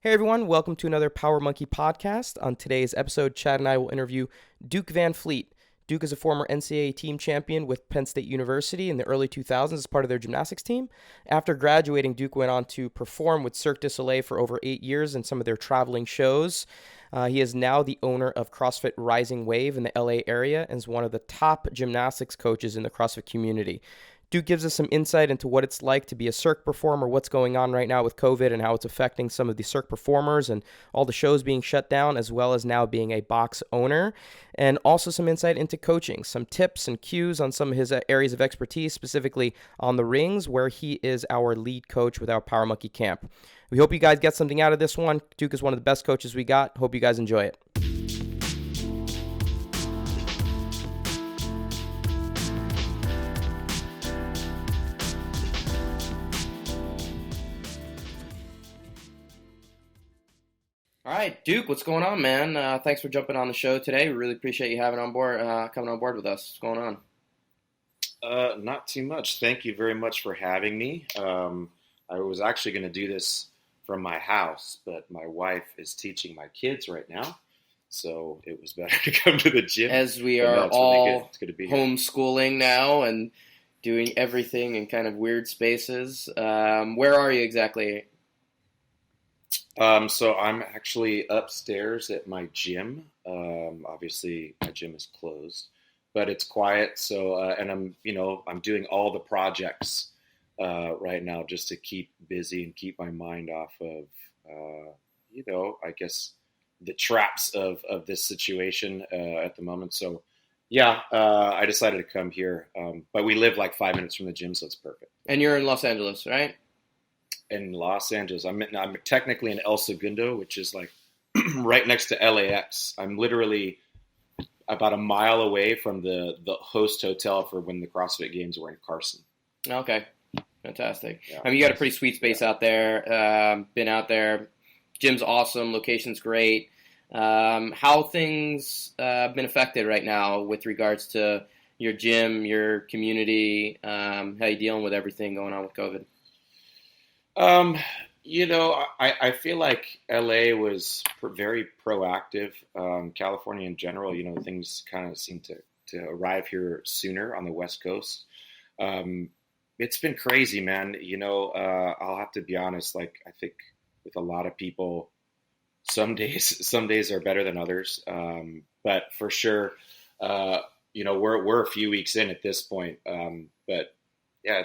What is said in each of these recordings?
Hey everyone, welcome to another Power Monkey podcast. On today's episode, Chad and I will interview Duke VanVleet. Duke is a former NCAA team champion with Penn State University in the early 2000s as part of their gymnastics team. After graduating, Duke went on to perform with Cirque Du Soliel for over 8 years in some of their traveling shows. He is now the owner of CrossFit Rising Wave in the LA area and is one of the top gymnastics coaches in the CrossFit community. Duke gives us some insight into what it's like to be a Cirque performer, what's going on right now with COVID and how it's affecting some of the Cirque performers and all the shows being shut down, as well as now being a box owner, and also some insight into coaching, some tips and cues on some of his areas of expertise, specifically on the rings, where he is our lead coach with our Power Monkey camp. We hope you guys get something out of this one. Duke is one of the best coaches we got. Hope you guys enjoy it. All right, Duke, what's going on, man? Thanks for jumping on the show today. We really appreciate you having on board, coming on board with us. What's going on? Not too much. Thank you very much for having me. I was actually going to do this from my house, but my wife is teaching my kids right now, so it was better to come to the gym. As we are all homeschooling now and doing everything in kind of weird spaces. Where are you exactly? So I'm actually upstairs at my gym. Obviously my gym is closed, but it's quiet. So, and I'm doing all the projects, right now just to keep busy and keep my mind off of, I guess the traps of this situation, at the moment. So yeah, I decided to come here. But we live like 5 minutes from the gym, so it's perfect. And you're in Los Angeles, right? In Los Angeles. I'm technically in El Segundo, which is like right next to LAX. I'm literally about a mile away from the host hotel for when the CrossFit Games were in Carson. Okay, fantastic. Yeah. I mean, you got a pretty sweet space out there. Been out there. Gym's awesome. Location's great. How things been affected right now with regards to your gym, your community? How you dealing with everything going on with COVID? I feel like LA was very proactive. California in general, things kind of seem to arrive here sooner on the West Coast. It's been crazy, man. I'll have to be honest. Like, I think with a lot of people, some days are better than others. But for sure, we're a few weeks in at this point. But yeah,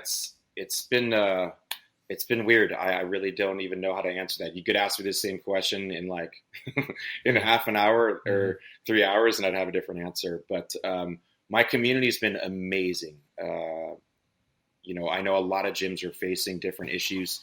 it's been weird. I really don't even know how to answer that. You could ask me the same question in like in a half an hour or 3 hours and I'd have a different answer. But my community's been amazing. I know a lot of gyms are facing different issues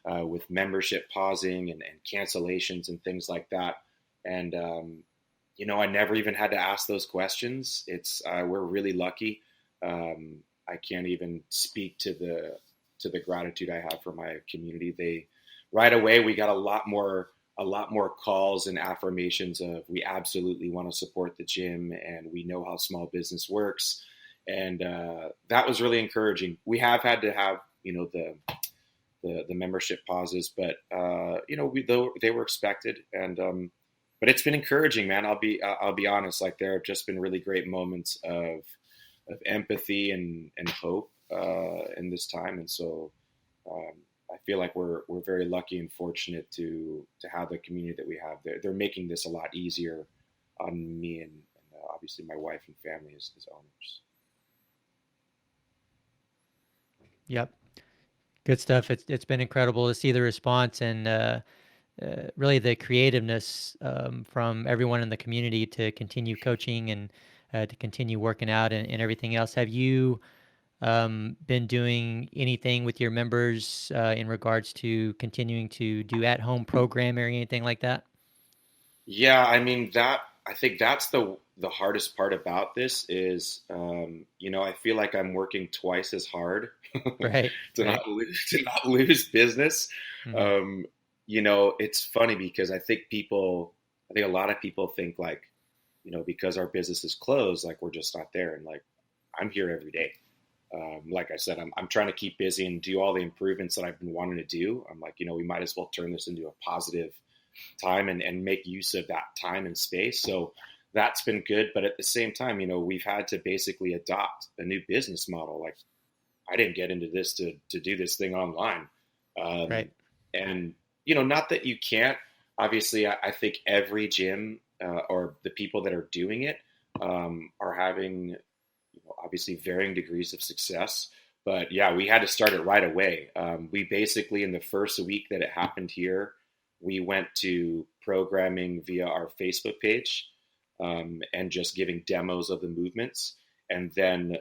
with membership pausing and cancellations and things like that. And, I never even had to ask those questions. We're really lucky. I can't even speak to the gratitude I have for my community. Right away, we got a lot more calls and affirmations of we absolutely want to support the gym and we know how small business works. And that was really encouraging. We have had to have, the membership pauses, but they were expected. And but it's been encouraging, man. I'll be honest. Like, there have just been really great moments of empathy and hope in this time, and so I feel like we're very lucky and fortunate to have the community that we have. They're making this a lot easier on me and obviously my wife and family as owners. Yep, good stuff. It's been incredible to see the response and really the creativeness from everyone in the community to continue coaching and to continue working out and everything else. Have you been doing anything with your members in regards to continuing to do at-home programming or anything like that? Yeah, I mean, I think that's the hardest part about this is, I feel like I'm working twice as hard right, to not lose business. Mm-hmm. It's funny because I think a lot of people think like, because our business is closed, like we're just not there. And like, I'm here every day. Like I said, I'm trying to keep busy and do all the improvements that I've been wanting to do. I'm like, we might as well turn this into a positive time and make use of that time and space. So that's been good. But at the same time, we've had to basically adopt a new business model. Like, I didn't get into this to do this thing online. Right. And, not that you can't. Obviously, I think every gym or the people that are doing it are having, obviously varying degrees of success. But yeah, we had to start it right away. We basically, in the first week that it happened here, we went to programming via our Facebook page and just giving demos of the movements. And then,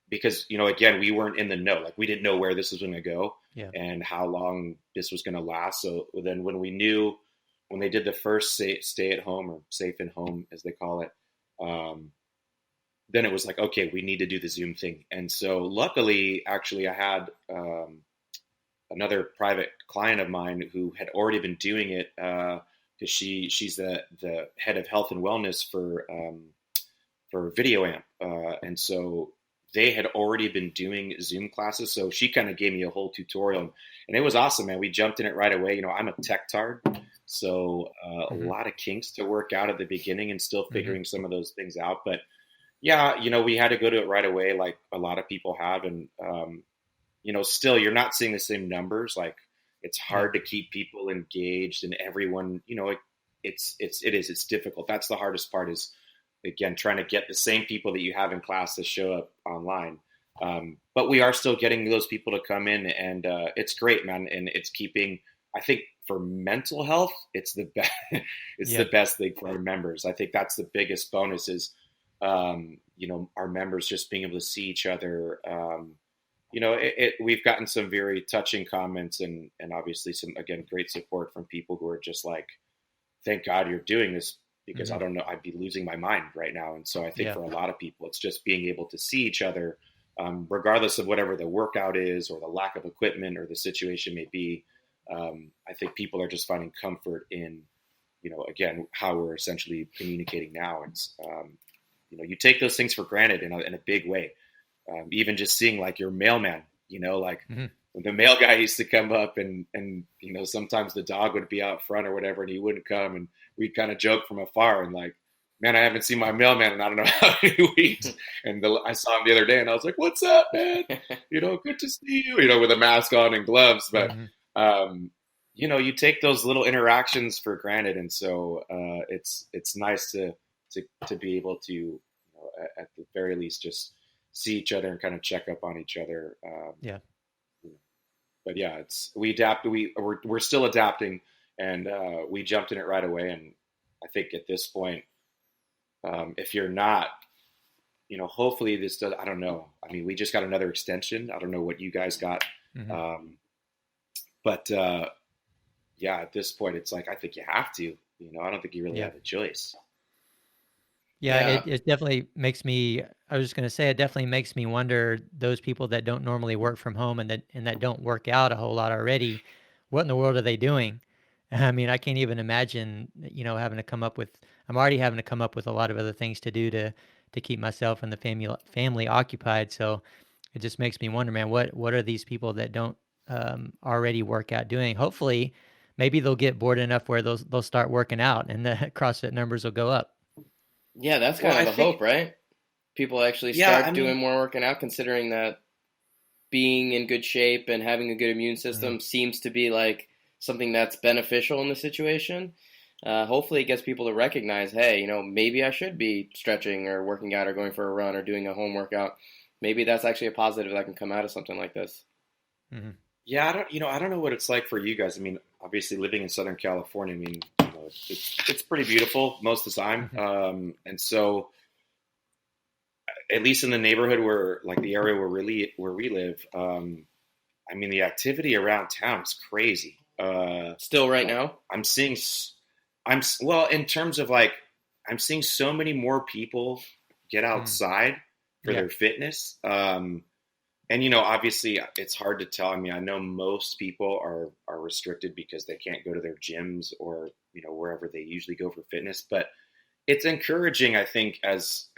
because, again, we weren't in the know, like we didn't know where this was going to go and how long this was going to last. So then when they did the first stay at home, or safe in home, as they call it, then it was like, okay, we need to do the Zoom thing. And so luckily, actually, I had another private client of mine who had already been doing it because she's the head of health and wellness for Video Amp. And so they had already been doing Zoom classes. So she kind of gave me a whole tutorial, and it was awesome, man. We jumped in it right away. I'm a tech tard, so a lot of kinks to work out at the beginning and still figuring some of those things out. But yeah, we had to go to it right away, like a lot of people have. And, still you're not seeing the same numbers. Like, it's hard to keep people engaged, and everyone, it's difficult. That's the hardest part, is, again, trying to get the same people that you have in class to show up online. But we are still getting those people to come in, and it's great, man. And it's keeping, I think, for mental health, it's the best. It's the best thing for our members. I think that's the biggest bonus is, our members just being able to see each other. We've gotten some very touching comments and obviously some, again, great support from people who are just like, thank God you're doing this, because I don't know, I'd be losing my mind right now. And so I think for a lot of people, it's just being able to see each other, regardless of whatever the workout is or the lack of equipment or the situation may be. I think people are just finding comfort in, again, how we're essentially communicating now. It's, you take those things for granted in a big way. Even just seeing like your mailman, when the mail guy used to come up and sometimes the dog would be out front or whatever, and he wouldn't come, and we'd kind of joke from afar and like, man, I haven't seen my mailman in I don't know how many weeks. And I saw him the other day, and I was like, what's up, man? Good to see you, with a mask on and gloves. But, you take those little interactions for granted. And so it's nice to be able to, at the very least, just see each other and kind of check up on each other. But yeah, we adapt. We're still adapting, and we jumped in it right away. And I think at this point, if you're not, hopefully this does. I don't know. I mean, we just got another extension. I don't know what you guys got, but yeah, at this point, it's like I think you have to. I don't think you really have a choice. Yeah, it definitely makes me, I was just going to say, it definitely makes me wonder, those people that don't normally work from home and that don't work out a whole lot already, what in the world are they doing? I mean, I can't even imagine, having to come up with, I'm already having to come up with a lot of other things to do to keep myself and the family occupied. So it just makes me wonder, man, what are these people that don't already work out doing? Hopefully, maybe they'll get bored enough where they'll start working out and the CrossFit numbers will go up. Yeah, that's kind of the hope, right? People actually start doing more working out, considering that being in good shape and having a good immune system seems to be like something that's beneficial in the situation. Hopefully it gets people to recognize, hey, maybe I should be stretching or working out or going for a run or doing a home workout. Maybe that's actually a positive that can come out of something like this. Yeah, I don't know what it's like for you guys. I mean, obviously living in Southern California, I mean, it's pretty beautiful most of the time. And so at least in the neighborhood where, like the area where we live, I mean, the activity around town is crazy. Still right now? Well, in terms of like, I'm seeing so many more people get outside for their fitness. And, obviously it's hard to tell. I mean, I know most people are restricted because they can't go to their gyms or, wherever they usually go for fitness, but it's encouraging, I think, as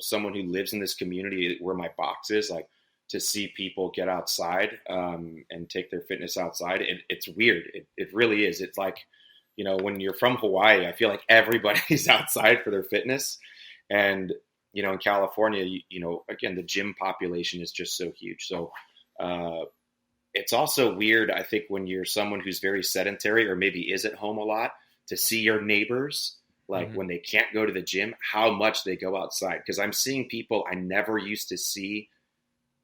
someone who lives in this community where my box is, like, to see people get outside and take their fitness outside. It's weird. It really is. It's like, when you're from Hawaii, I feel like everybody's outside for their fitness. And, in California, again, the gym population is just so huge. So it's also weird, I think, when you're someone who's very sedentary or maybe is at home a lot, to see your neighbors, like when they can't go to the gym, how much they go outside. Because I'm seeing people I never used to see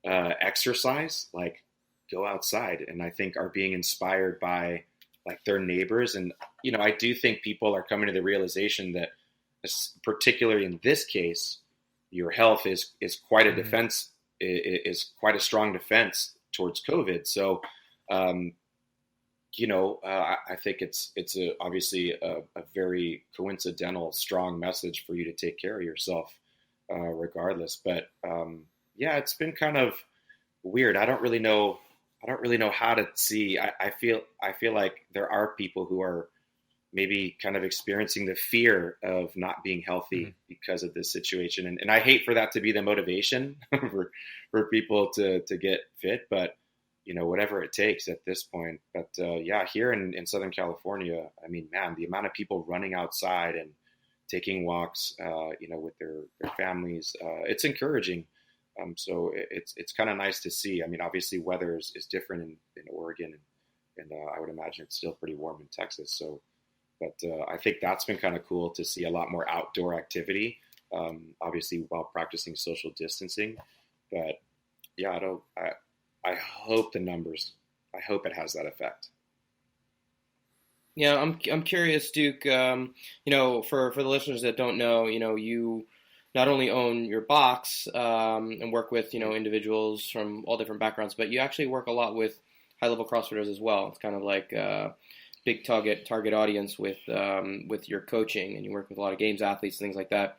exercise, like go outside, and I think are being inspired by like their neighbors. And, I do think people are coming to the realization that, particularly in this case, your health is quite a defense, is quite a strong defense towards COVID. So, I think it's obviously a very coincidental, strong message for you to take care of yourself, regardless. But it's been kind of weird. I don't really know how to see. I feel like there are people who are maybe kind of experiencing the fear of not being healthy because of this situation. And I hate for that to be the motivation for people to get fit, but whatever it takes at this point. But here in Southern California, I mean, man, the amount of people running outside and taking walks, with their families, it's encouraging. So it's kind of nice to see. I mean, obviously weather is different in Oregon, and I would imagine it's still pretty warm in Texas. So, but I think that's been kind of cool to see a lot more outdoor activity, obviously while practicing social distancing. But yeah, I hope I hope it has that effect. Yeah, I'm curious, Duke. For the listeners that don't know, you not only own your box and work with individuals from all different backgrounds, but you actually work a lot with high-level CrossFitters as well. It's kind of like a big target audience with your coaching, and you work with a lot of games athletes, things like that.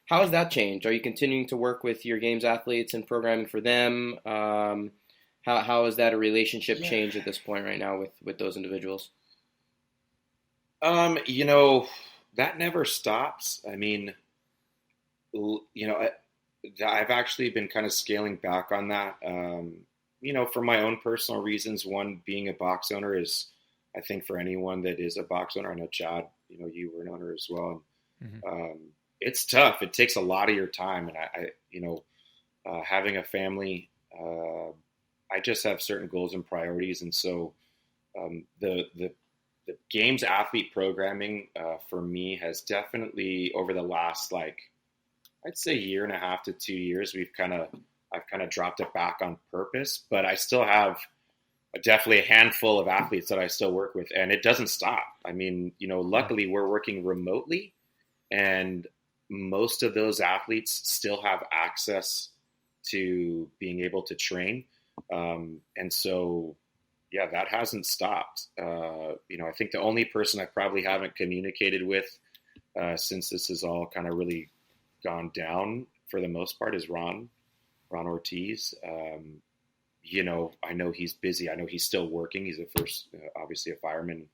How has that changed? Are you continuing to work with your games athletes and programming for them? How is that a relationship change at this point right now with those individuals? That never stops. I mean, I've actually been kind of scaling back on that, for my own personal reasons. One, being a box owner is, I think for anyone that is a box owner, I know Chad, you were an owner as well. It's tough. It takes a lot of your time. And having a family, I just have certain goals and priorities. And so the games athlete programming for me has definitely, over the last, I'd say 1.5 to 2 years, I've kind of dropped it back on purpose, but I still have definitely a handful of athletes that I still work with, and it doesn't stop. I mean, luckily we're working remotely, and most of those athletes still have access to being able to train. And so, yeah, that hasn't stopped. I think the only person I probably haven't communicated with since this has all kind of really gone down for the most part is Ron Ortiz. I know he's busy. I know he's still working. He's obviously a fireman.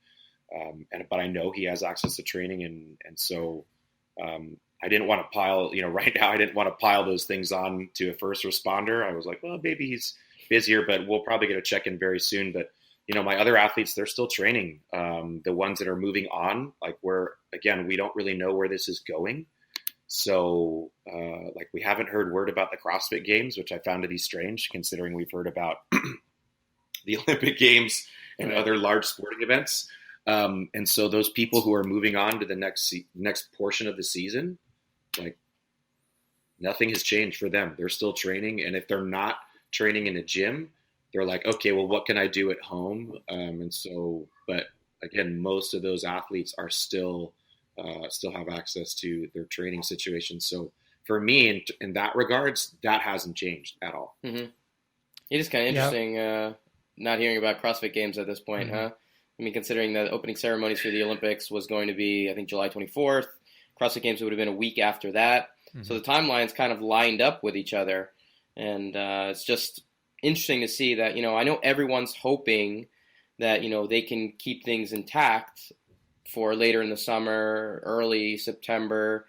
But I know he has access to training. And so I didn't want to pile, right now, I didn't want to pile those things on to a first responder. I was like, well, maybe he's busier, but we'll probably get a check-in very soon. But, my other athletes, they're still training. The ones that are moving on, we don't really know where this is going. So, we haven't heard word about the CrossFit Games, which I found to be strange, considering we've heard about the Olympic Games and other large sporting events. And so those people who are moving on to the next portion of the season, nothing has changed for them. They're still training. And if they're not training in a gym, they're like, okay, well, what can I do at home? But again, most of those athletes are still have access to their training situation. So for me, in that regards, that hasn't changed at all. Mm-hmm. It is kind of interesting not hearing about CrossFit Games at this point, huh? I mean, considering the opening ceremonies for the Olympics was going to be, I think, July 24th. CrossFit Games would have been a week after that. So the timelines kind of lined up with each other. And it's just interesting to see that, I know everyone's hoping that, they can keep things intact for later in the summer, early September.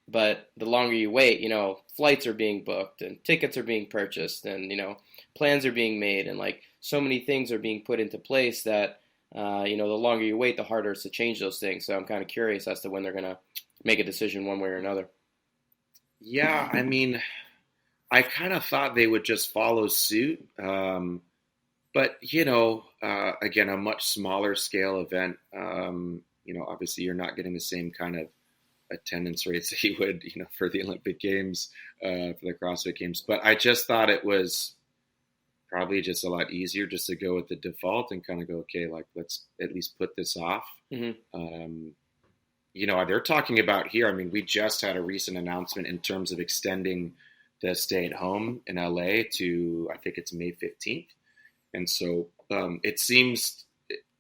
But the longer you wait, you know, flights are being booked and tickets are being purchased and, you know, plans are being made and like so many things are being put into place that, you know, the longer you wait, the harder it's to change those things. So I'm kind of curious as to when they're going to make a decision one way or another. Yeah, I mean, I kind of thought they would just follow suit. But, you know, again, a much smaller scale event, you know, obviously you're not getting the same kind of attendance rates that you would, you know, for the Olympic Games, for the CrossFit Games. But I just thought it was probably just a lot easier just to go with the default and kind of go, okay, like, let's at least put this off. Mm-hmm. You know, they're talking about here, I mean, we just had a recent announcement in terms of extending the stay at home in LA to, I think it's May 15th. And so it seems,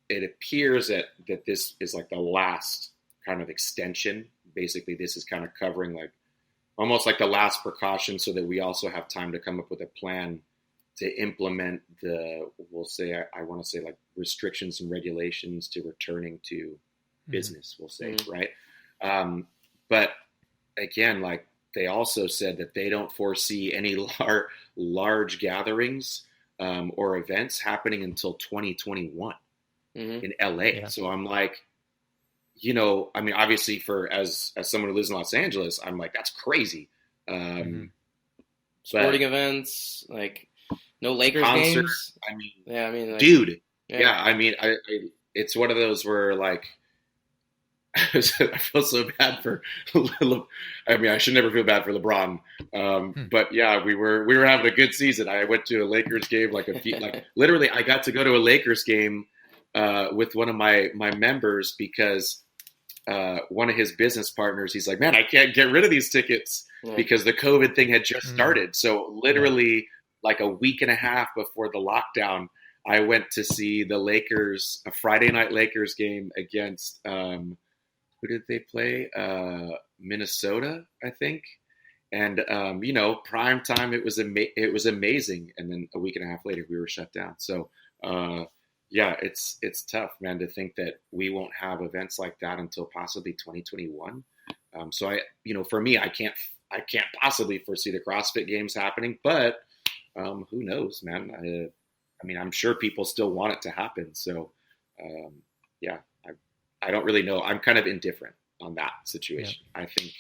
it appears that this is like the last kind of extension. Basically, this is kind of covering like almost like the last precaution so that we also have time to come up with a plan to implement the, we'll say, I want to say like restrictions and regulations to returning to business, we'll say, right? But again, like they also said that they don't foresee any large gatherings or events happening until 2021 in LA. Yeah. So I'm like, you know, I mean, obviously as someone who lives in Los Angeles, I'm like, that's crazy. Sporting events, like no Lakers games. I mean, yeah, I mean, like, dude, yeah, I mean, I it's one of those where like, I feel so bad for, I mean, I should never feel bad for LeBron. But yeah, we were having a good season. I went to a Lakers game, like literally I got to go to a Lakers game with one of my members because one of his business partners, he's like, man, I can't get rid of these tickets because the COVID thing had just started. So literally like a week and a half before the lockdown, I went to see the Lakers, a Friday night Lakers game against, who did they play? Minnesota, I think. And, you know, prime time, it was amazing. And then a week and a half later, we were shut down. So, yeah, it's tough, man, to think that we won't have events like that until possibly 2021. So you know, for me, I can't possibly foresee the CrossFit Games happening, but who knows, man? I mean, I'm sure people still want it to happen. So, yeah, I don't really know. I'm kind of indifferent on that situation. Yeah. I think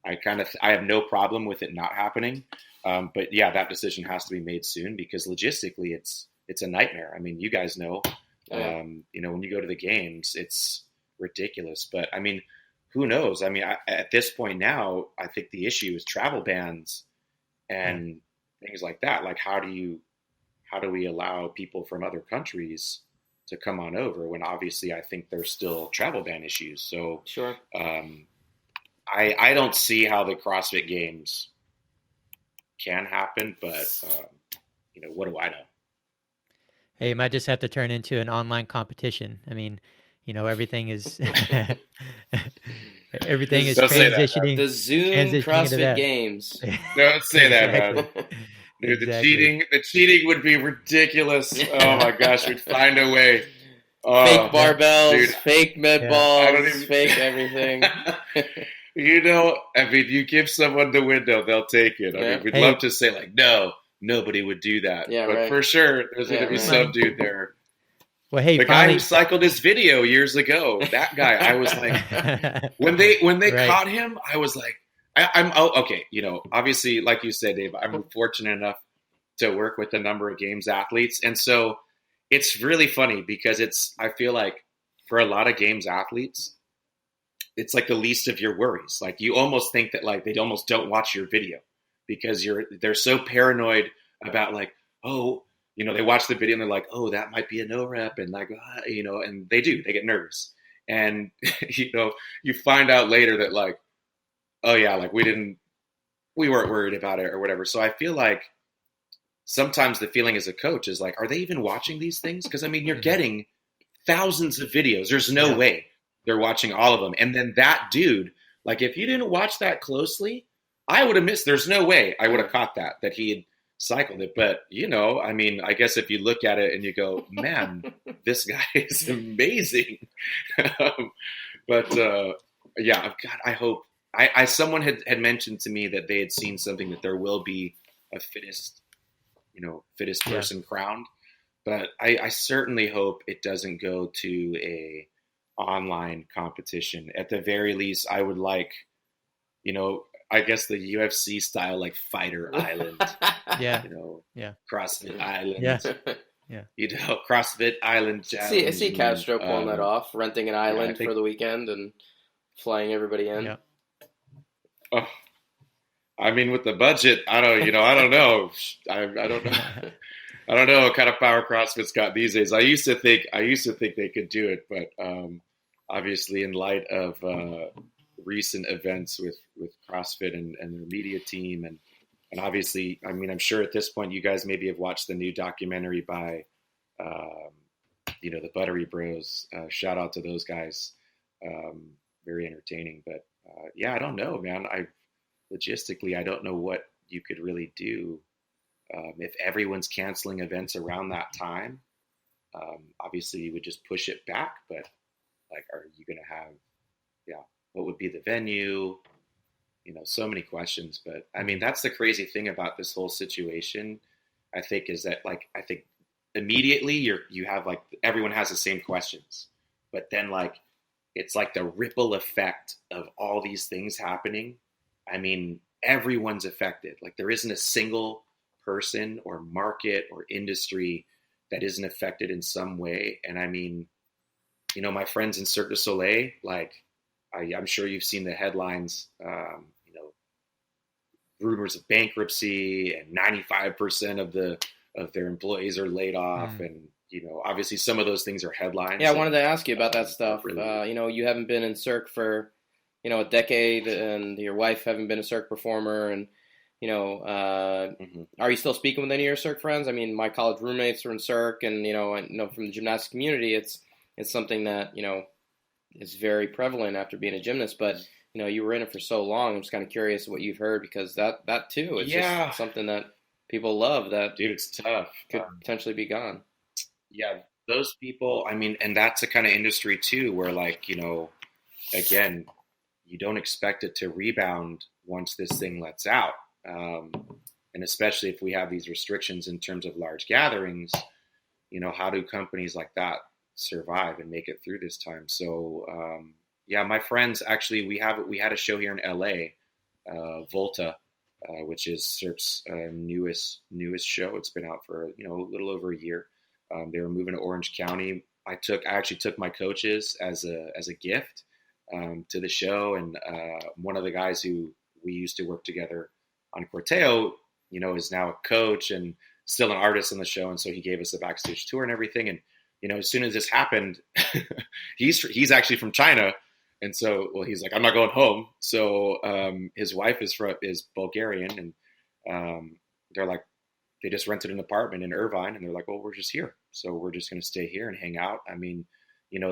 I have no problem with it not happening. But yeah, that decision has to be made soon because logistically it's a nightmare. I mean, you guys know, you know, when you go to the games, it's ridiculous. But I mean, who knows? I mean, at this point now, I think the issue is travel bans and things like that. Like, how do we allow people from other countries to come on over when obviously I think there's still travel ban issues. So sure. I don't see how the CrossFit Games can happen, but you know, what do I know? Hey, you might just have to turn into an online competition. I mean, you know, everything is transitioning. The Zoom CrossFit Games. Don't say that, man. Dude, exactly. The cheating would be ridiculous. Oh my gosh, we'd find a way. Fake barbells, dude, fake med balls, fake everything. You know, I mean, you give someone the window, they'll take it. I mean, we'd love to say like, no, nobody would do that. Yeah, but for sure, there's going to be some dude there. Well, hey, the guy who cycled this video years ago, that guy, I was like, when they caught him, I was like, I'm okay. You know, obviously, like you said, Dave, I'm fortunate enough to work with a number of games athletes. And so it's really funny because I feel like for a lot of games athletes, it's like the least of your worries. Like you almost think that like they almost don't watch your video because they're so paranoid about like, oh, you know, they watch the video and they're like, oh, that might be a no rep. And like, you know, and they get nervous. And, you know, you find out later that like, oh yeah, like we weren't worried about it or whatever. So I feel like sometimes the feeling as a coach is like, are they even watching these things? Because I mean, you're getting thousands of videos. There's no way they're watching all of them. And then that dude, like if you didn't watch that closely, I would have missed. There's no way I would have caught that he had cycled it. But you know, I mean, I guess if you look at it and you go, man, this guy is amazing. But yeah, God, I someone had mentioned to me that they had seen something that there will be a fittest person crowned, but I certainly hope it doesn't go to a online competition. At the very least, I would like, I guess the UFC style, like Fighter Island, CrossFit Island, CrossFit Island challenge. I see Castro pulling that off, renting an island for the weekend and flying everybody in. Yeah. Oh, I mean, with the budget, I don't know. I don't know. I don't know what kind of power CrossFit's got these days. I used to think they could do it, but obviously, in light of recent events with CrossFit and their media team, and obviously, I mean, I'm sure at this point you guys maybe have watched the new documentary by, the Buttery Bros. Shout out to those guys. Very entertaining, but I don't know, man. Logistically, I don't know what you could really do if everyone's canceling events around that time. Obviously, you would just push it back, but like, are you going to have, what would be the venue? So many questions. But I mean, that's the crazy thing about this whole situation, I think, is that I think immediately you have like everyone has the same questions, but then it's like the ripple effect of all these things happening. I mean, everyone's affected. Like, there isn't a single person or market or industry that isn't affected in some way. And I mean, my friends in Cirque du Soleil, I'm sure you've seen the headlines, rumors of bankruptcy, and 95% of their employees are laid off. And, obviously some of those things are headlines. Yeah, I wanted to ask you about that stuff. Really, you haven't been in Cirque for, a decade, and your wife haven't been a Cirque performer. And, are you still speaking with any of your Cirque friends? I mean, my college roommates are in Cirque, and, I know from the gymnastics community, it's something that, is very prevalent after being a gymnast. But, you were in it for so long. I'm just kind of curious what you've heard, because that too is just something that people love, that, dude, it's tough. Could potentially be gone. Yeah, those people, I mean, and that's a kind of industry too, where again, you don't expect it to rebound once this thing lets out. And especially if we have these restrictions in terms of large gatherings, how do companies like that survive and make it through this time? So, my friends, actually, we had a show here in LA, Volta, which is Cirque's newest show. It's been out for, a little over a year. They were moving to Orange County. I actually took my coaches as a gift to the show, and one of the guys who we used to work together on Corteo, is now a coach and still an artist on the show, and so he gave us a backstage tour and everything. And as soon as this happened, he's actually from China, and so he's like, I'm not going home. So his wife is Bulgarian, and they're like, they just rented an apartment in Irvine, and they're like, well, we're just here, so we're just going to stay here and hang out. I mean,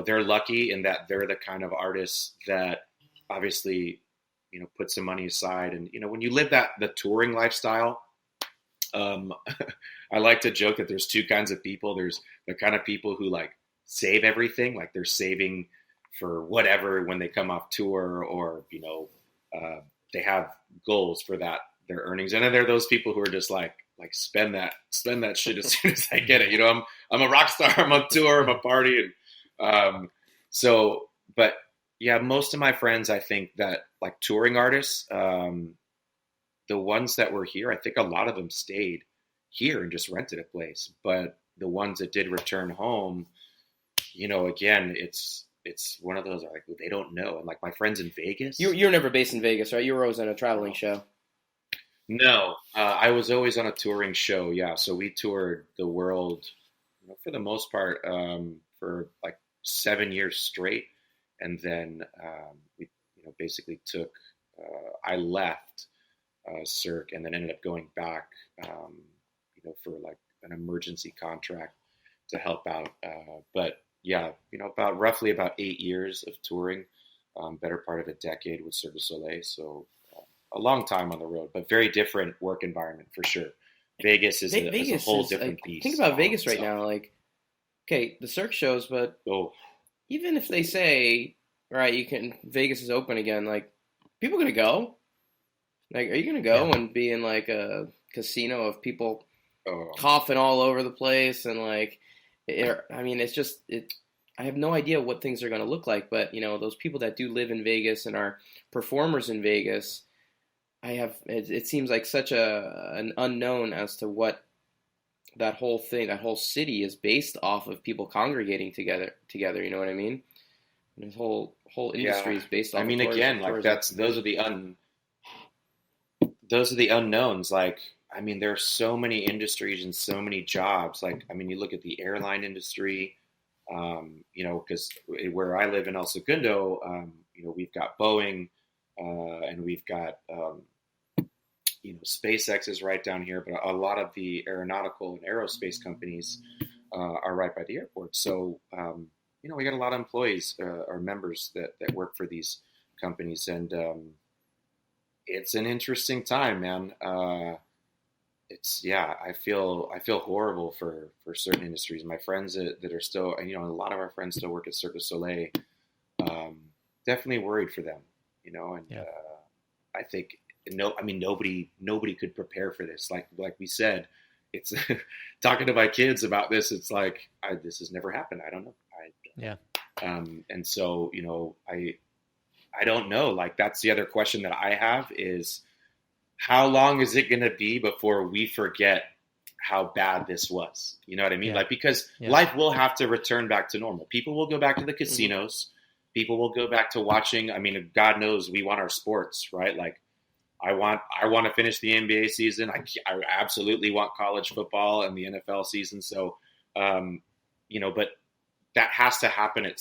they're lucky in that they're the kind of artists that obviously, put some money aside. And, when you live the touring lifestyle, I like to joke that there's two kinds of people. There's the kind of people who save everything, like they're saving for whatever when they come off tour, or, they have goals for their earnings. And then there are those people who are just like spend that shit as soon as I get it. I'm a rock star, I'm on tour, I'm a party. And but yeah, most of my friends, I think that touring artists, the ones that were here, I think a lot of them stayed here and just rented a place. But the ones that did return home, again, it's one of those they don't know. And my friends in Vegas, you're never based in Vegas, right? You were always on a traveling show. No, I was always on a touring show. Yeah, so we toured the world, for the most part, for 7 years straight, and then we, basically took. I left Cirque, and then ended up going back, for an emergency contract to help out. But yeah, roughly about 8 years of touring, better part of a decade with Cirque du Soleil. So. A long time on the road, but very different work environment for sure. Vegas is a whole different beast. Think about Vegas right now. Okay, the Cirque shows, but even if they say, all right, Vegas is open again, people going to go? Like, are you going to go and be in like a casino of people coughing all over the place? And like, I mean, it's just, I have no idea what things are going to look like, but those people that do live in Vegas and are performers in Vegas, it seems like such an unknown as to what that whole city is based off of people congregating together. You know what I mean? And this whole industry is based off. I mean, again, like those are the unknowns. Like, I mean, there are so many industries and so many jobs. Like, I mean, you look at the airline industry, because where I live in El Segundo, we've got Boeing, and we've got, SpaceX is right down here, but a lot of the aeronautical and aerospace companies are right by the airport. So, we got a lot of employees or members that work for these companies, and it's an interesting time, man. I feel horrible for certain industries. My friends that are still, a lot of our friends still work at Cirque Du Soleil. Definitely worried for them, I think nobody could prepare for this. Like we said, it's talking to my kids about this. It's like, this has never happened. I don't know. And so, I don't know. Like, that's the other question that I have is, how long is it going to be before we forget how bad this was? You know what I mean? Like, because life will have to return back to normal. People will go back to the casinos. People will go back to watching. I mean, God knows we want our sports, right? Like, I want to finish the NBA season. I absolutely want college football and the NFL season. So, but that has to happen at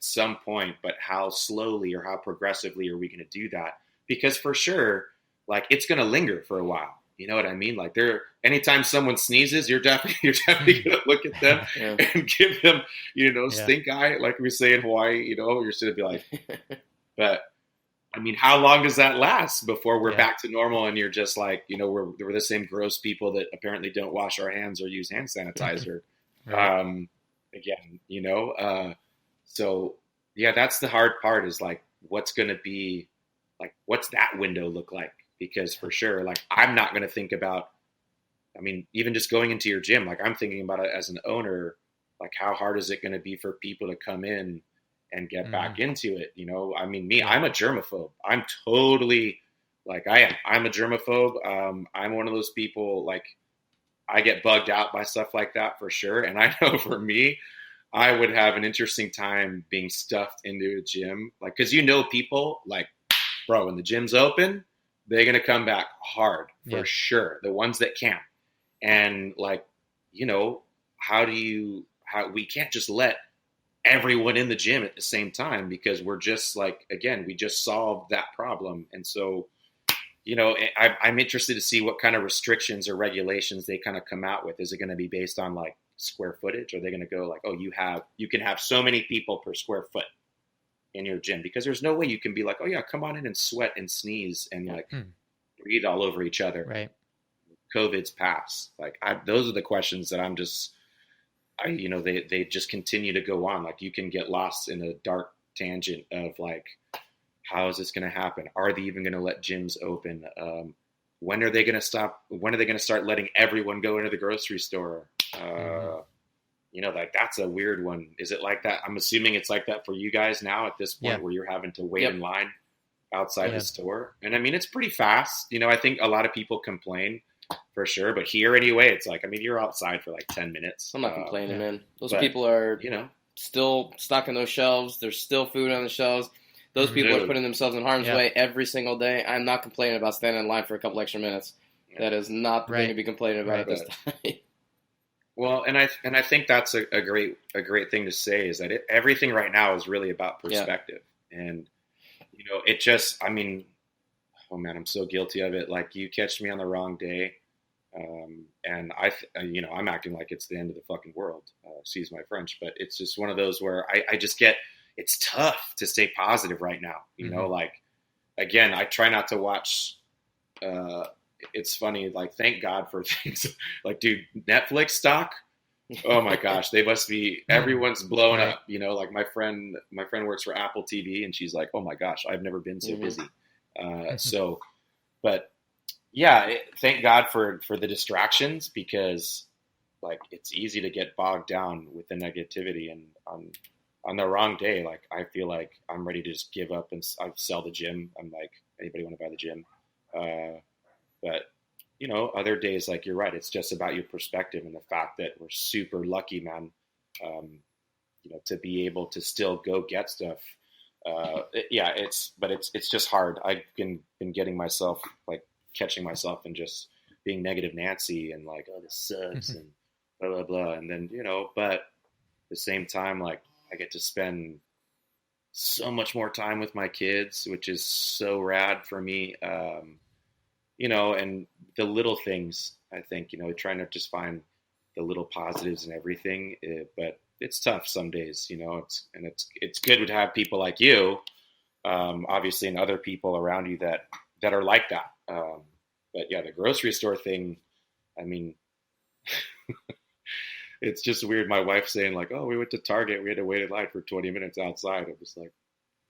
some point. But how slowly or how progressively are we going to do that? Because for sure, like, it's going to linger for a while. You know what I mean? Like, anytime someone sneezes, you're definitely going to look at them and give them, stink eye, like we say in Hawaii. You're just going to be like, but I mean, how long does that last before we're back to normal? And you're just like, we're the same gross people that apparently don't wash our hands or use hand sanitizer. Right. So yeah, that's the hard part, is like, what's going to be like, what's that window look like? Because for sure, like, I'm not going to think about, I mean, even just going into your gym, like, I'm thinking about it as an owner, like, how hard is it going to be for people to come in and get back into it? I mean, I'm a germaphobe. I'm totally, like, I'm a germaphobe. I'm one of those people, like, I get bugged out by stuff like that for sure. And I know for me, I would have an interesting time being stuffed into a gym. Like, cause people, like, bro, when the gym's open, they're going to come back hard for sure. The ones that can. And like, how we can't just let everyone in the gym at the same time, because we're just like, again, we just solved that problem. And so, I'm interested to see what kind of restrictions or regulations they kind of come out with. Is it going to be based on like square footage? Are they going to go like, oh, you can have so many people per square foot in your gym? Because there's no way you can be like, oh yeah, come on in and sweat and sneeze and like breathe all over each other. Right. COVID's passed. Like, those are the questions that I'm just, they just continue to go on. Like, you can get lost in a dark tangent of like, how is this going to happen? Are they even going to let gyms open? When are they going to stop? When are they going to start letting everyone go into the grocery store? Like, that's a weird one. Is it like that? I'm assuming it's like that for you guys now at this point, where you're having to wait in line outside the store. And I mean, it's pretty fast. I think a lot of people complain for sure, but here anyway, it's like, I mean, you're outside for like 10 minutes. I'm not complaining, man. Those people are, still stocking those shelves. There's still food on the shelves. Those people are putting themselves in harm's way every single day. I'm not complaining about standing in line for a couple extra minutes. That is not the thing to be complaining about at this time. Well, and I think that's a great thing to say, is that everything right now is really about perspective. And it just, I mean, oh man, I'm so guilty of it. Like, you catch me on the wrong day, and I'm acting like it's the end of the fucking world. Excuse my French, but it's just one of those where I just get. It's tough to stay positive right now. Like, again, I try not to watch. It's funny. Like, thank God for things like, dude, Netflix stock. Oh my gosh, they must be. Everyone's blowing up. Like, my friend works for Apple TV, and she's like, oh my gosh, I've never been so busy. So, but yeah, thank God for the distractions, because like it's easy to get bogged down with the negativity, and on the wrong day, like I feel like I'm ready to just give up and I sell the gym. I'm like, anybody want to buy the gym? But you know, other days, like you're right, it's just about your perspective and the fact that we're super lucky, man. You know, to be able to still go get stuff. It's just hard. I've been getting myself, like catching myself and just being negative Nancy and like, oh, this sucks and blah, blah, blah. And then, you know, but at the same time, like I get to spend so much more time with my kids, which is so rad for me. You know, and the little things, I think, you know, trying to just find the little positives in everything, but it's tough some days, you know. It's good to have people like you, obviously, and other people around you that are like that. But yeah, the grocery store thing, I mean, it's just weird. My wife saying like, "Oh, we went to Target. We had to wait in line for 20 minutes outside." I was like,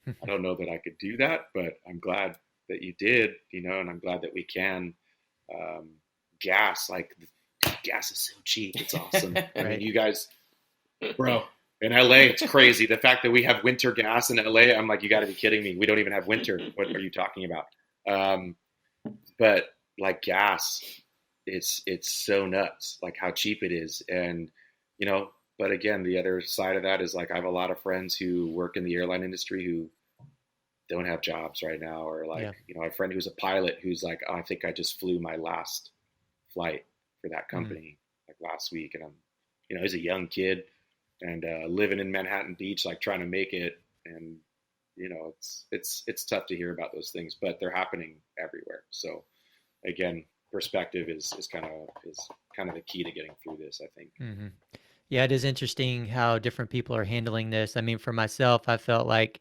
I don't know that I could do that, but I'm glad that you did, you know, and I'm glad that we can. Gas is so cheap. It's awesome. Right. I mean, you guys, bro, in LA, it's crazy. The fact that we have winter gas in LA, I'm like, you got to be kidding me. We don't even have winter. What are you talking about? But like gas, it's so nuts, like how cheap it is. And, you know, but again, the other side of that is like, I have a lot of friends who work in the airline industry who don't have jobs right now, or like, you know, a friend who's a pilot who's like, oh, I think I just flew my last flight for that company like last week. And I'm, you know, he's a young kid and living in Manhattan Beach, like trying to make it. And, you know, it's tough to hear about those things, but they're happening everywhere. So again, perspective is kind of the key to getting through this, I think. Mm-hmm. Yeah, it is interesting how different people are handling this. I mean, for myself, I felt like,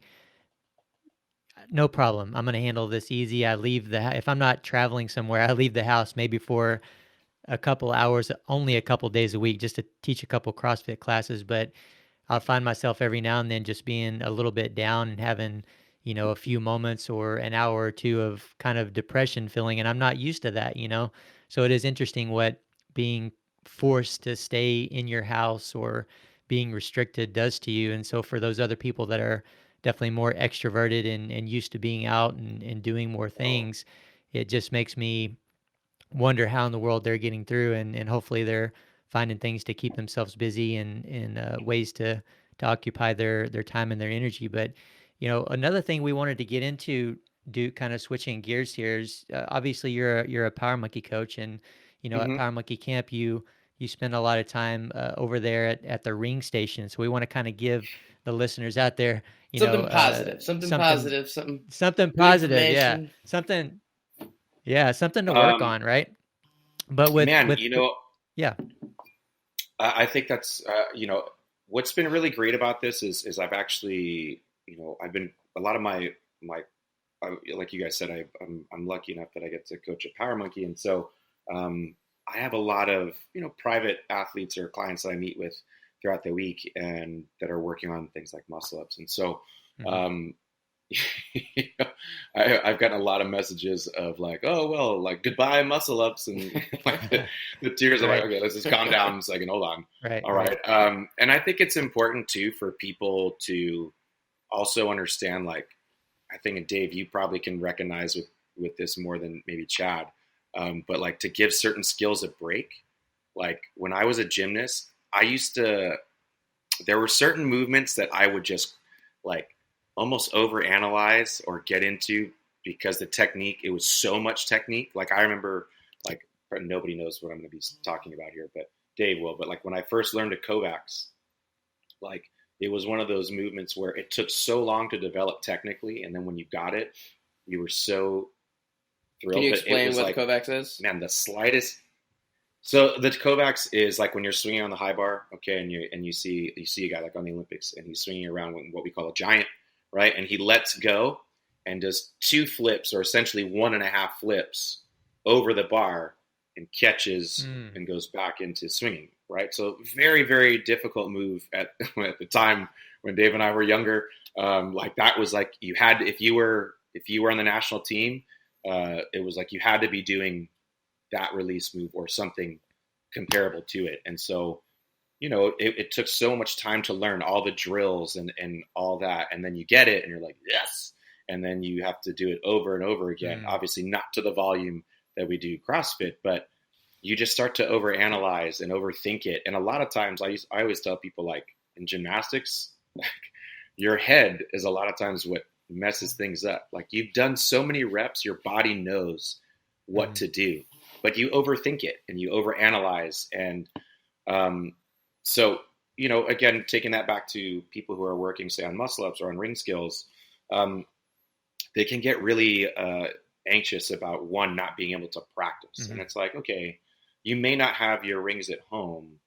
no problem, I'm going to handle this easy. I leave if I'm not traveling somewhere, I leave the house maybe for a couple hours, only a couple days a week, just to teach a couple CrossFit classes. But I'll find myself every now and then just being a little bit down and having, you know, a few moments or an hour or two of kind of depression feeling. And I'm not used to that, you know? So it is interesting what being forced to stay in your house or being restricted does to you. And so for those other people that are definitely more extroverted and used to being out and doing more things, it just makes me wonder how in the world they're getting through, and hopefully they're finding things to keep themselves busy and ways to occupy their time and their energy. But, you know, another thing we wanted to get into, Duke, kind of switching gears here, is obviously you're a Power Monkey coach, and, you know, at Power Monkey Camp, you spend a lot of time over there at the ring station. So we want to kind of give the listeners out there, something positive, something positive. Yeah, something to work on, right? But I think that's you know, what's been really great about this is I've actually, you know, I've been a lot of my like you guys said, I'm lucky enough that I get to coach a Power Monkey, and so I have a lot of, you know, private athletes or clients that I meet with throughout the week and that are working on things like muscle ups, and so. I've gotten a lot of messages of like, oh, well, like goodbye muscle ups, and like the tears are like, okay, let's just calm down a second, hold on. All right. And I think it's important too for people to also understand, like, I think, and Dave, you probably can recognize with this more than maybe Chad, but like to give certain skills a break. Like when I was a gymnast, there were certain movements that I would just like almost overanalyze or get into because the technique, it was so much technique. Like I remember, like, nobody knows what I'm going to be talking about here, but Dave will. But like when I first learned a Kovacs, like it was one of those movements where it took so long to develop technically, and then when you got it, you were so thrilled. Can you explain what like, the Kovacs is? Man, the slightest. So the Kovacs is like when you're swinging on the high bar, okay, and you see a guy like on the Olympics, and he's swinging around what we call a giant, right? And he lets go and does 2 flips, or essentially 1.5 flips over the bar, and catches and goes back into swinging, right? So very, very difficult move at the time when Dave and I were younger. Like that was like you had, if you were if you were on the national team, it was like you had to be doing that release move or something comparable to it. And so, it took so much time to learn all the drills and all that. And then you get it and you're like, yes. And then you have to do it over and over again. Obviously not to the volume that we do CrossFit, but you just start to overanalyze and overthink it. And a lot of times I always tell people, like, in gymnastics, like, your head is a lot of times what messes things up. Like, you've done so many reps, your body knows what to do, but you overthink it and you overanalyze. And so, again, taking that back to people who are working, say, on muscle ups or on ring skills, they can get really anxious about one, not being able to practice. And it's like, okay, you may not have your rings at home,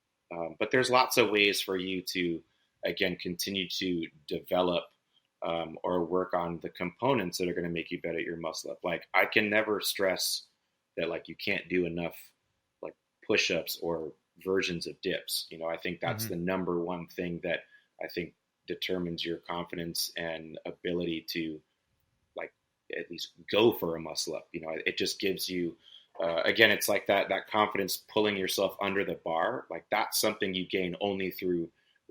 but there's lots of ways for you to, again, continue to develop or work on the components that are going to make you better at your muscle up. Like, I can never stress that, like, you can't do enough, like, push-ups or versions of dips. I think that's the number one thing that I think determines your confidence and ability to, like, at least go for a muscle up. It just gives you, again, it's like that confidence pulling yourself under the bar. Like, that's something you gain only through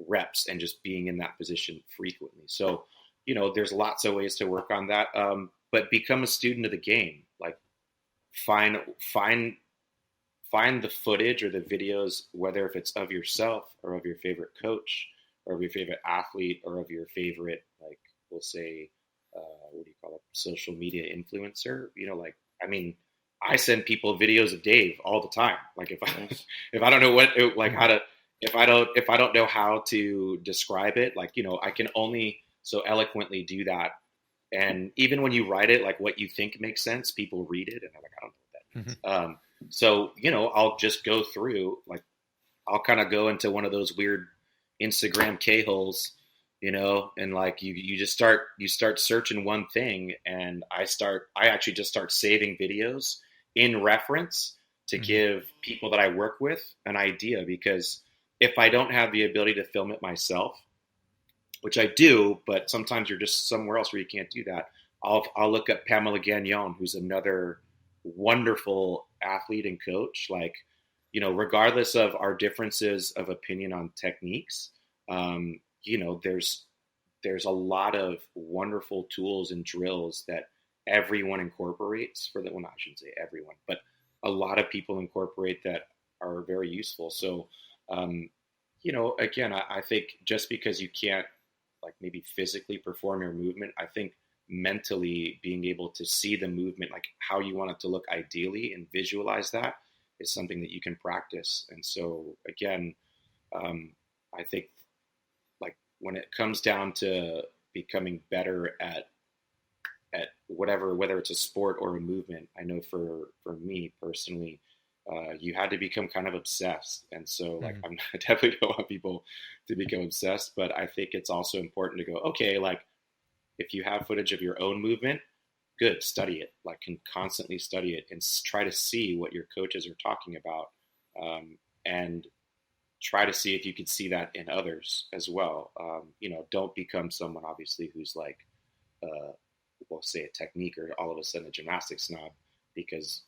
reps and just being in that position frequently. So, there's lots of ways to work on that. But become a student of the game. Like, find the footage or the videos, whether if it's of yourself or of your favorite coach or of your favorite athlete or of your favorite, like, we'll say, what do you call it? Social media influencer. I send people videos of Dave all the time. Like, if I don't know if I don't know how to describe it, like, I can only so eloquently do that. And even when you write it, like, what you think makes sense, people read it and they're like, I don't know what that means. So, I'll just go through, like, I'll kind of go into one of those weird Instagram K-holes, and, like, you start searching one thing, and I actually just start saving videos in reference to give people that I work with an idea, because if I don't have the ability to film it myself, which I do, but sometimes you're just somewhere else where you can't do that, I'll look up Pamela Gagnon, who's another wonderful athlete and coach. Like, regardless of our differences of opinion on techniques, there's a lot of wonderful tools and drills that everyone incorporates I shouldn't say everyone, but a lot of people incorporate that are very useful. So, again, I think just because you can't, like, maybe physically perform your movement, I think mentally being able to see the movement, like how you want it to look ideally, and visualize that is something that you can practice. And so, again, I think, like, when it comes down to becoming better at whatever, whether it's a sport or a movement, I know for me personally, you had to become kind of obsessed. And so, like, I definitely don't want people to become obsessed, but I think it's also important to go, okay, like, if you have footage of your own movement, good, study it, like, can constantly study it and try to see what your coaches are talking about, and try to see if you can see that in others as well. Don't become someone, obviously, who's like, we'll say a technique, or all of a sudden a gymnastics snob, because,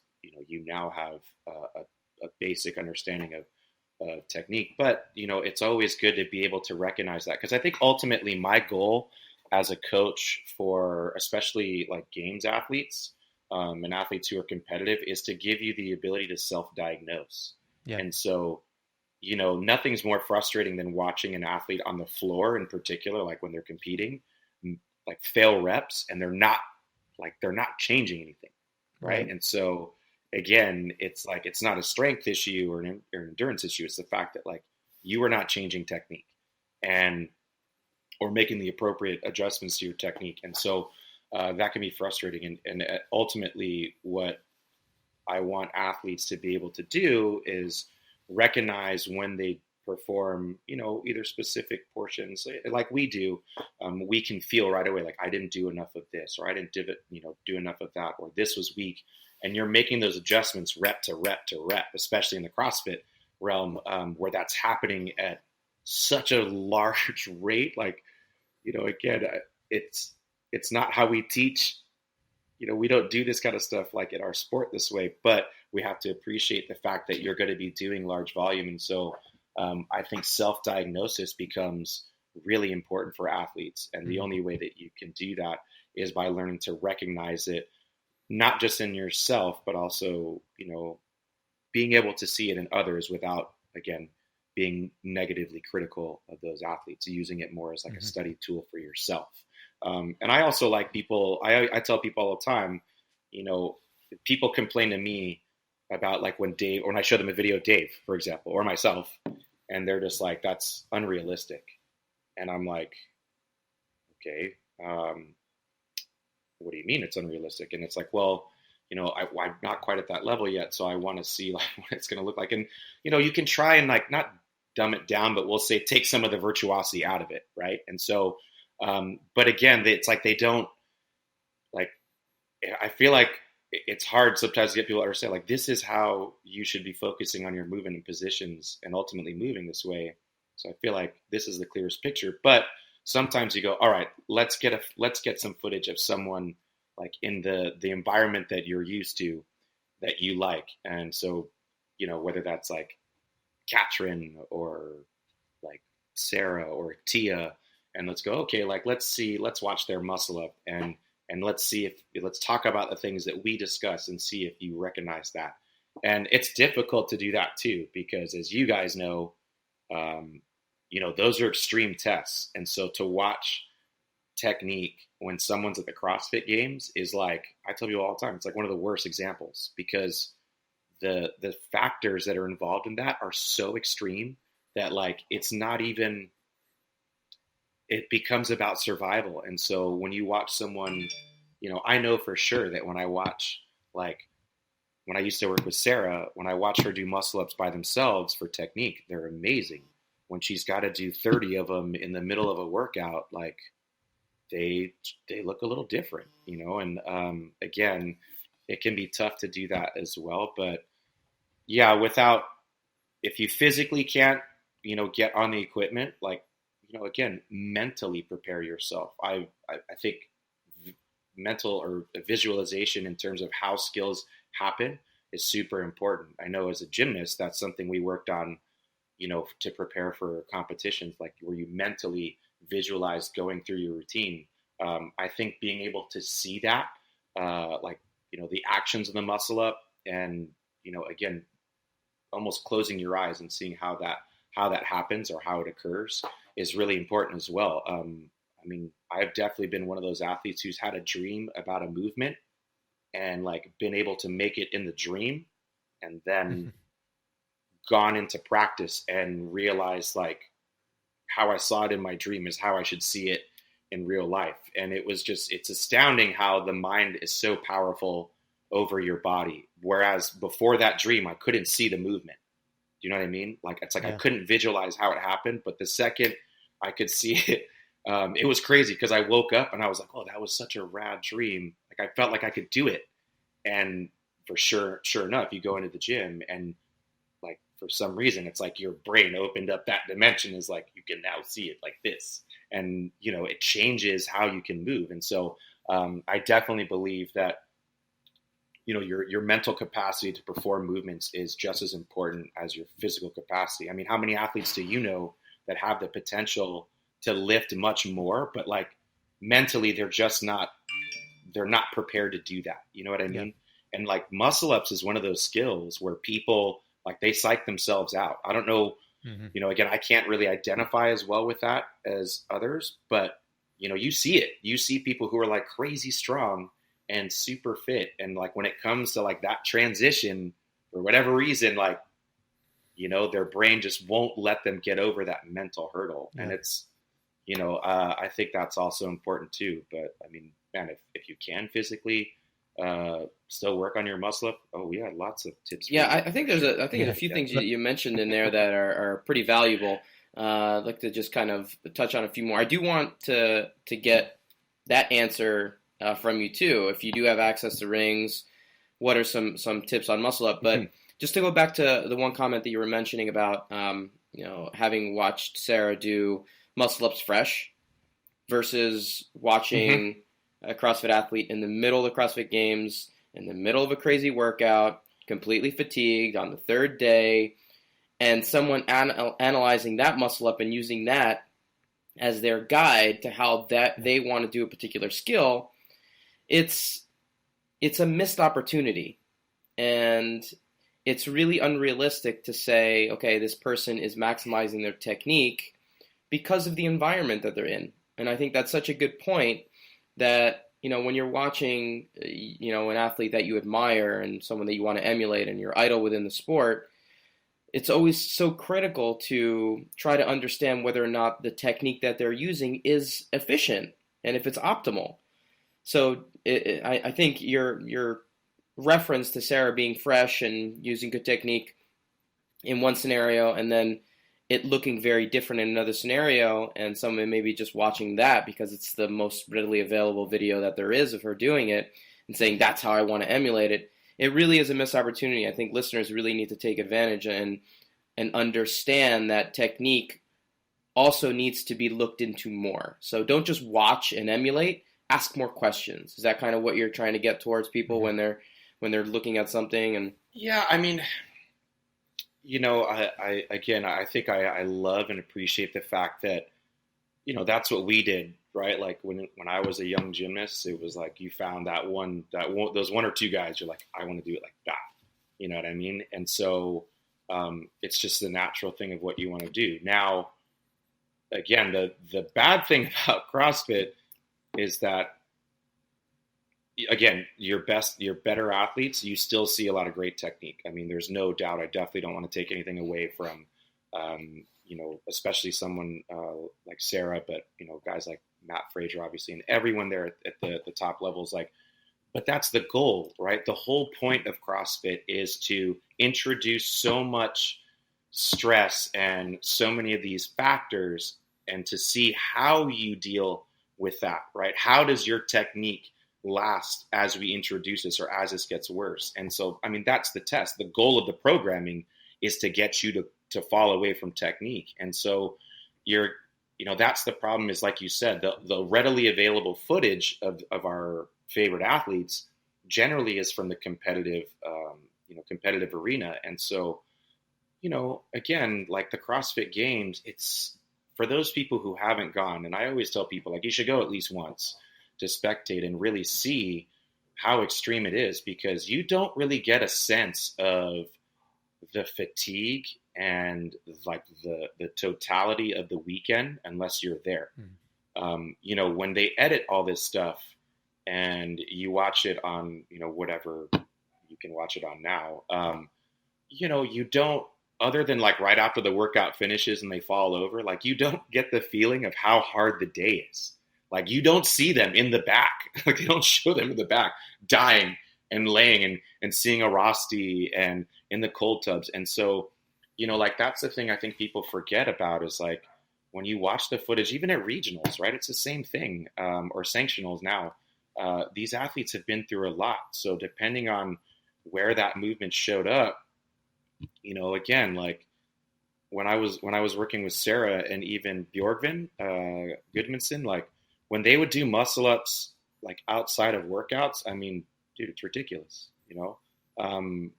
you now have a basic understanding of technique. But, it's always good to be able to recognize that, because I think ultimately my goal as a coach for especially, like, games athletes and athletes who are competitive is to give you the ability to self-diagnose. Yeah. And so, nothing's more frustrating than watching an athlete on the floor, in particular, like when they're competing, like, fail reps and they're not changing anything. Right. And so, again, it's like, it's not a strength issue or an endurance issue. It's the fact that, like, you are not changing technique or making the appropriate adjustments to your technique. And so that can be frustrating. And ultimately, what I want athletes to be able to do is recognize when they perform, either specific portions like we do, we can feel right away, like, I didn't do enough of this, or I didn't do enough of that, or this was weak. And you're making those adjustments rep to rep to rep, especially in the CrossFit realm, where that's happening at such a large rate. Like, again, it's not how we teach we don't do this kind of stuff like in our sport this way, but we have to appreciate the fact that you're going to be doing large volume. And so I think self-diagnosis becomes really important for athletes. And the only way that you can do that is by learning to recognize it, not just in yourself, but also, being able to see it in others without, again, being negatively critical of those athletes, using it more as like a study tool for yourself. And I also like people, I tell people all the time, people complain to me about like when I show them a video of Dave, for example, or myself, and they're just like, that's unrealistic. And I'm like, okay, what do you mean it's unrealistic? And it's like, well, I'm not quite at that level yet. So I want to see like what it's going to look like. And, you can try and like, not dumb it down, but we'll say, take some of the virtuosity out of it. Right. And so, but again, it's like, they don't like, I feel like it's hard sometimes to get people to understand, like, this is how you should be focusing on your movement and positions and ultimately moving this way. So I feel like this is the clearest picture, but sometimes you go, all right, let's get some footage of someone like in the environment that you're used to, that you like. And so, whether that's like Katrin or like Sarah or Tia, and let's go, okay, like, let's watch their muscle up and let's talk about the things that we discuss and see if you recognize that. And it's difficult to do that too, because as you guys know, those are extreme tests. And so to watch technique when someone's at the CrossFit Games is like, I tell people all the time, it's like one of the worst examples, because the factors that are involved in that are so extreme that like, it's not even, it becomes about survival. And so when you watch someone, I know for sure that when I watch, like when I used to work with Sarah, when I watch her do muscle ups by themselves for technique, they're amazing. When she's got to do 30 of them in the middle of a workout, like they look a little different, and again, it can be tough to do that as well. But yeah, if you physically can't, get on the equipment, like, again, mentally prepare yourself. I think mental or visualization in terms of how skills happen is super important. I know as a gymnast, that's something we worked on, to prepare for competitions, like where you mentally visualize going through your routine. I think being able to see that, the actions of the muscle up and, again, almost closing your eyes and seeing how that happens or how it occurs is really important as well. I've definitely been one of those athletes who's had a dream about a movement and like been able to make it in the dream, and then gone into practice and realized like how I saw it in my dream is how I should see it in real life. And it's astounding how the mind is so powerful over your body. Whereas before that dream, I couldn't see the movement. Do you know what I mean? Like, it's like, I couldn't visualize how it happened, but the second I could see it, it was crazy, because I woke up and I was like, oh, that was such a rad dream. Like, I felt like I could do it. And for sure enough, you go into the gym and like, for some reason, it's like your brain opened up that dimension, is like, you can now see it like this. And, it changes how you can move. And so I definitely believe that, your mental capacity to perform movements is just as important as your physical capacity. I mean, how many athletes do you know that have the potential to lift much more, but like mentally they're not prepared to do that. You know what I mean? Yeah. And like muscle ups is one of those skills where people like, they psych themselves out. I don't know, again, I can't really identify as well with that as others, but you see it. You see people who are like crazy strong and super fit. And like, when it comes to like that transition, for whatever reason, like, their brain just won't let them get over that mental hurdle. Yeah. And it's, I think that's also important too. But I mean, man, if you can physically still work on your muscle up, we had lots of tips. Yeah, I think there's a few things you mentioned in there that are pretty valuable. I'd like to just kind of touch on a few more. I do want to get that answer from you too. If you do have access to rings, what are some tips on muscle up? But just to go back to the one comment that you were mentioning about, having watched Sarah do muscle ups fresh versus watching a CrossFit athlete in the middle of the CrossFit Games, in the middle of a crazy workout, completely fatigued on the third day, and someone analyzing that muscle up and using that as their guide to how that they want to do a particular skill, it's a missed opportunity. And it's really unrealistic to say, okay, this person is maximizing their technique because of the environment that they're in. And I think that's such a good point that, when you're watching, an athlete that you admire and someone that you want to emulate and your idol within the sport, it's always so critical to try to understand whether or not the technique that they're using is efficient and if it's optimal. So I think your reference to Sarah being fresh and using good technique in one scenario and then it looking very different in another scenario, and someone maybe just watching that because it's the most readily available video that there is of her doing it and saying that's how I want to emulate it, it really is a missed opportunity. I think listeners really need to take advantage and understand that technique also needs to be looked into more. So don't just watch and emulate, ask more questions. Is that kind of what you're trying to get towards people when they're looking at something? And yeah, I mean, I think I love and appreciate the fact that, that's what we did, right? Like when I was a young gymnast, it was like you found those one or two guys, you're like, I want to do it like that. You know what I mean? And so it's just the natural thing of what you want to do. Now, again, the bad thing about CrossFit is that, again, your better athletes, you still see a lot of great technique. I mean, there's no doubt. I definitely don't want to take anything away from, especially someone like Sarah, but, guys like Matt Frazier, obviously, and everyone there at the top levels, but that's the goal, right? The whole point of CrossFit is to introduce so much stress and so many of these factors and to see how you deal with that, right? How does your technique last as we introduce this or as this gets worse? And so, I mean, that's the test. The goal of the programming is to get you to fall away from technique. And so that's the problem is, like you said, the readily available footage of our favorite athletes generally is from the competitive arena. And so, again, like the CrossFit Games, it's for those people who haven't gone. And I always tell people, like, you should go at least once to spectate and really see how extreme it is, because you don't really get a sense of the fatigue and like the totality of the weekend unless you're there. When they edit all this stuff and you watch it on, whatever you can watch it on now, you don't, other than like right after the workout finishes and they fall over, like you don't get the feeling of how hard the day is. Like you don't see them in the back. Like they don't show them in the back dying and laying and seeing a Rosti and in the cold tubs. And so, like that's the thing I think people forget about is like when you watch the footage, even at regionals, right? It's the same thing, or sanctionals now. These athletes have been through a lot. So depending on where that movement showed up, again, like when I was working with Sarah and even Bjorgvin Gudmundsson, like when they would do muscle ups like outside of workouts, I mean, dude, it's ridiculous.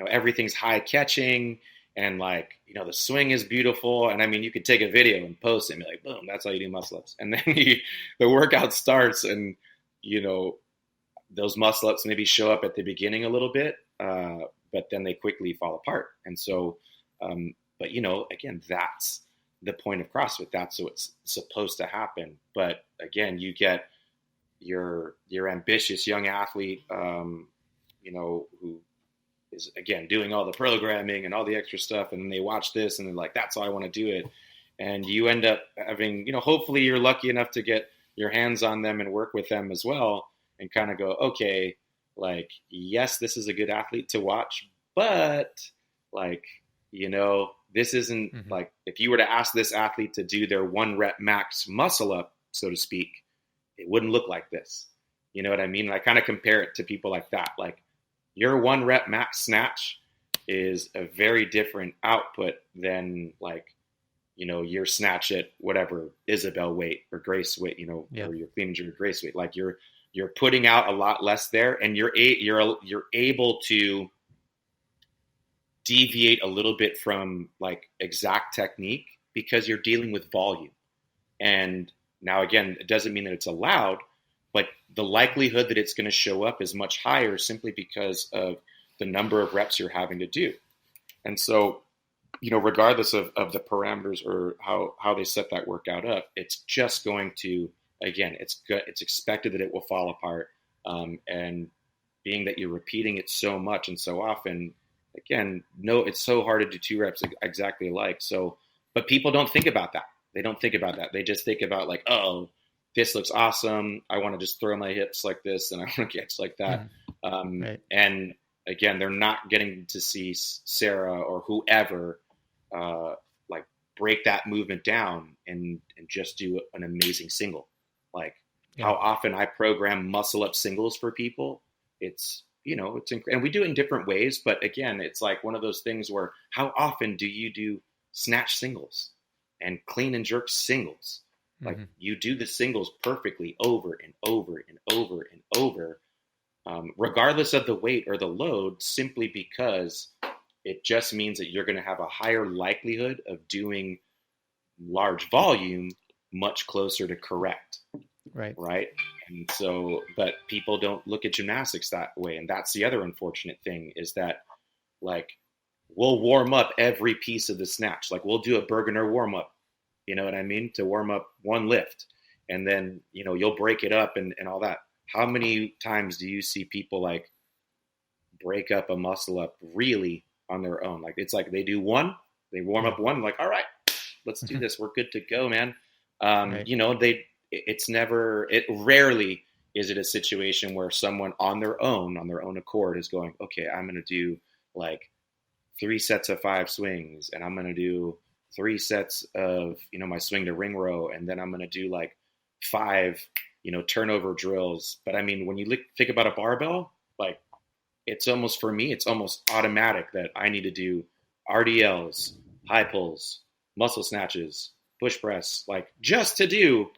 Everything's high catching and like, the swing is beautiful. And I mean, you could take a video and post it and be like, boom, that's how you do muscle ups. And then the workout starts and, those muscle ups maybe show up at the beginning a little bit, but then they quickly fall apart. And so, but again, that's the point of CrossFit. That's what's supposed to happen. But again, you get your ambitious young athlete, who is again doing all the programming and all the extra stuff, and then they watch this and they're like, that's how I want to do it. And you end up having, hopefully you're lucky enough to get your hands on them and work with them as well and kind of go, okay, like, yes, this is a good athlete to watch, but like, this isn't like, if you were to ask this athlete to do their 1 rep max muscle up, so to speak, it wouldn't look like this. You know what I mean? I kind of compare it to people like that. Like your 1 rep max snatch is a very different output than like, your snatch at whatever Isabel weight or Grace weight, Yeah. or your clean and jerk Grace weight. Like you're putting out a lot less there, and you're able to deviate a little bit from like exact technique because you're dealing with volume. And now again, it doesn't mean that it's allowed, but the likelihood that it's going to show up is much higher simply because of the number of reps you're having to do. And so, regardless of the parameters or how they set that workout up, it's just going to, again, it's expected that it will fall apart. And being that you're repeating it so much and so often, again, it's so hard to do 2 reps exactly alike. So, but people don't think about that. They don't think about that. They just think about like, oh, this looks awesome. I want to just throw my hips like this and I want to catch like that. Right. And again, they're not getting to see Sarah or whoever like break that movement down and just do an amazing single. Like how often I program muscle up singles for people. It's, and we do it in different ways, but again, it's like one of those things where how often do you do snatch singles and clean and jerk singles? Like you do the singles perfectly over and over and over and over, regardless of the weight or the load, simply because it just means that you're going to have a higher likelihood of doing large volume much closer to correct. Right. And so, but people don't look at gymnastics that way. And that's the other unfortunate thing is that like we'll warm up every piece of the snatch. Like we'll do a Bergener warm up, you know what I mean? To warm up one lift. And then, you'll break it up and all that. How many times do you see people like break up a muscle up really on their own? Like it's like they do one, they warm up one, like, all right, let's do this. We're good to go, man. It rarely is it a situation where someone on their own accord is going, okay, I'm going to do like 3 sets of 5 swings and I'm going to do 3 sets of, my swing to ring row. And then I'm going to do like 5, turnover drills. But I mean, when you think about a barbell, like it's almost automatic that I need to do RDLs, high pulls, muscle snatches, push press, like just to do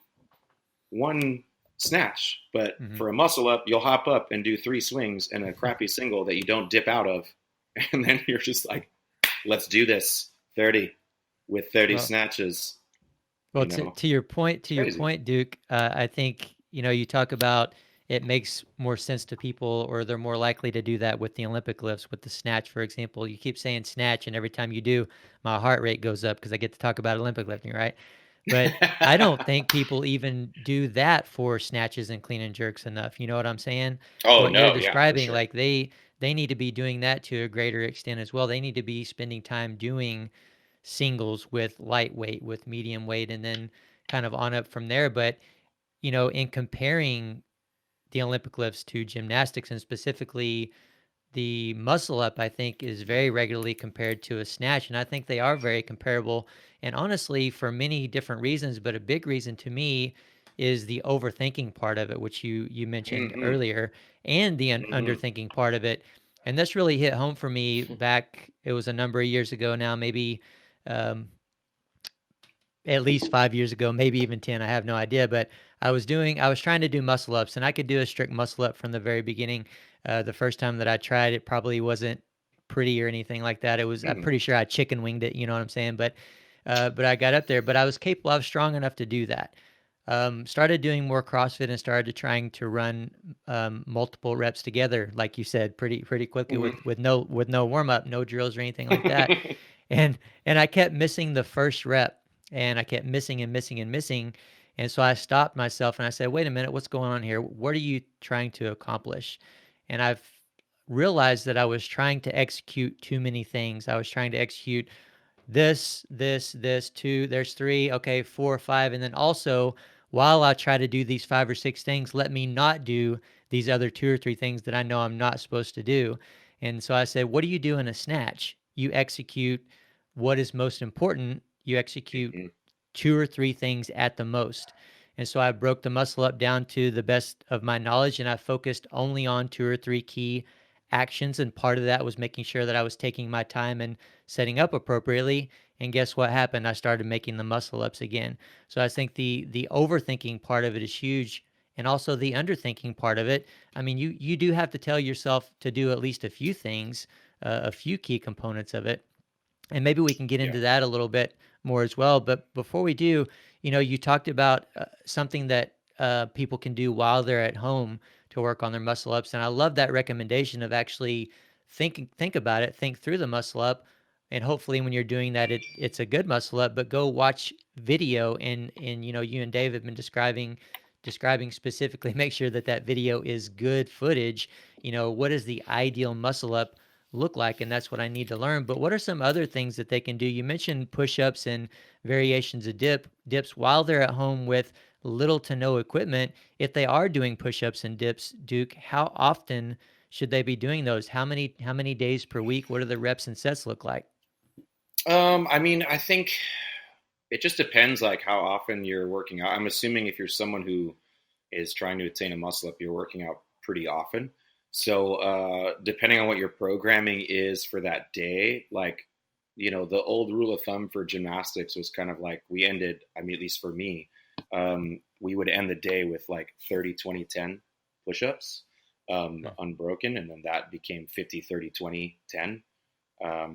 one snatch. But for a muscle up, you'll hop up and do 3 swings and a crappy single that you don't dip out of. And then you're just like, let's do this 30 with 30 snatches. Well, to your point, Duke, I think, you talk about it makes more sense to people, or they're more likely to do that with the Olympic lifts, with the snatch, for example. You keep saying snatch, and every time you do, my heart rate goes up because I get to talk about Olympic lifting, right? But I don't think people even do that for snatches and clean and jerks enough. You know what I'm saying? Oh, what no, you're describing, sure. like they need to be doing that to a greater extent as well. They need to be spending time doing singles with lightweight, with medium weight, and then kind of on up from there. But, in comparing the Olympic lifts to gymnastics, and specifically the muscle up, I think is very regularly compared to a snatch. And I think they are very comparable. And honestly, for many different reasons, but a big reason to me is the overthinking part of it, which you mentioned earlier, and the underthinking part of it. And this really hit home for me back, it was a number of years ago now, maybe at least 5 years ago, maybe even 10, I have no idea. But I was trying to do muscle ups, and I could do a strict muscle up from the very beginning. The first time that I tried, it probably wasn't pretty or anything like that. It was, I'm pretty sure I chicken winged it, you know what I'm saying? But I got up there, but I was capable, I was strong enough to do that. Started doing more CrossFit and started trying to run multiple reps together, like you said, pretty quickly with no warm up, no drills or anything like that. And I kept missing the first rep, and I kept missing and missing and missing. And so I stopped myself and I said, wait a minute, what's going on here? What are you trying to accomplish? And I've realized that I was trying to execute too many things. I was trying to execute this, 2, there's 3, okay, 4, 5. And then also, while I try to do these 5 or 6 things, let me not do these other 2 or 3 things that I know I'm not supposed to do. And so I said, what do you do in a snatch? You execute what is most important. You execute 2 or 3 things at the most. And so I broke the muscle up down to the best of my knowledge, and I focused only on 2 or 3 key actions. And part of that was making sure that I was taking my time and setting up appropriately. And guess what happened? I started making the muscle ups again. So I think the overthinking part of it is huge, and also the underthinking part of it. I mean, you do have to tell yourself to do at least a few things, a few key components of it. And maybe we can get into that a little bit more as well. But before we do, you talked about something that people can do while they're at home to work on their muscle ups. And I love that recommendation of actually think about it, think through the muscle up. And hopefully when you're doing that, it's a good muscle up, but go watch video. And you and Dave have been describing specifically, make sure that video is good footage. What is the ideal muscle up look like? And that's what I need to learn. But what are some other things that they can do? You mentioned push-ups and variations of dips while they're at home with little to no equipment. If they are doing push-ups and dips, Duke, how often should they be doing those? How many days per week? What do the reps and sets look like? I mean, I think it just depends like how often you're working out. I'm assuming if you're someone who is trying to attain a muscle up, you're working out pretty often. So depending on what your programming is for that day, like, the old rule of thumb for gymnastics was kind of like we ended, I mean, at least for me, we would end the day with like 30, 20, 10 push-ups unbroken. And then that became 50, 30, 20, 10. I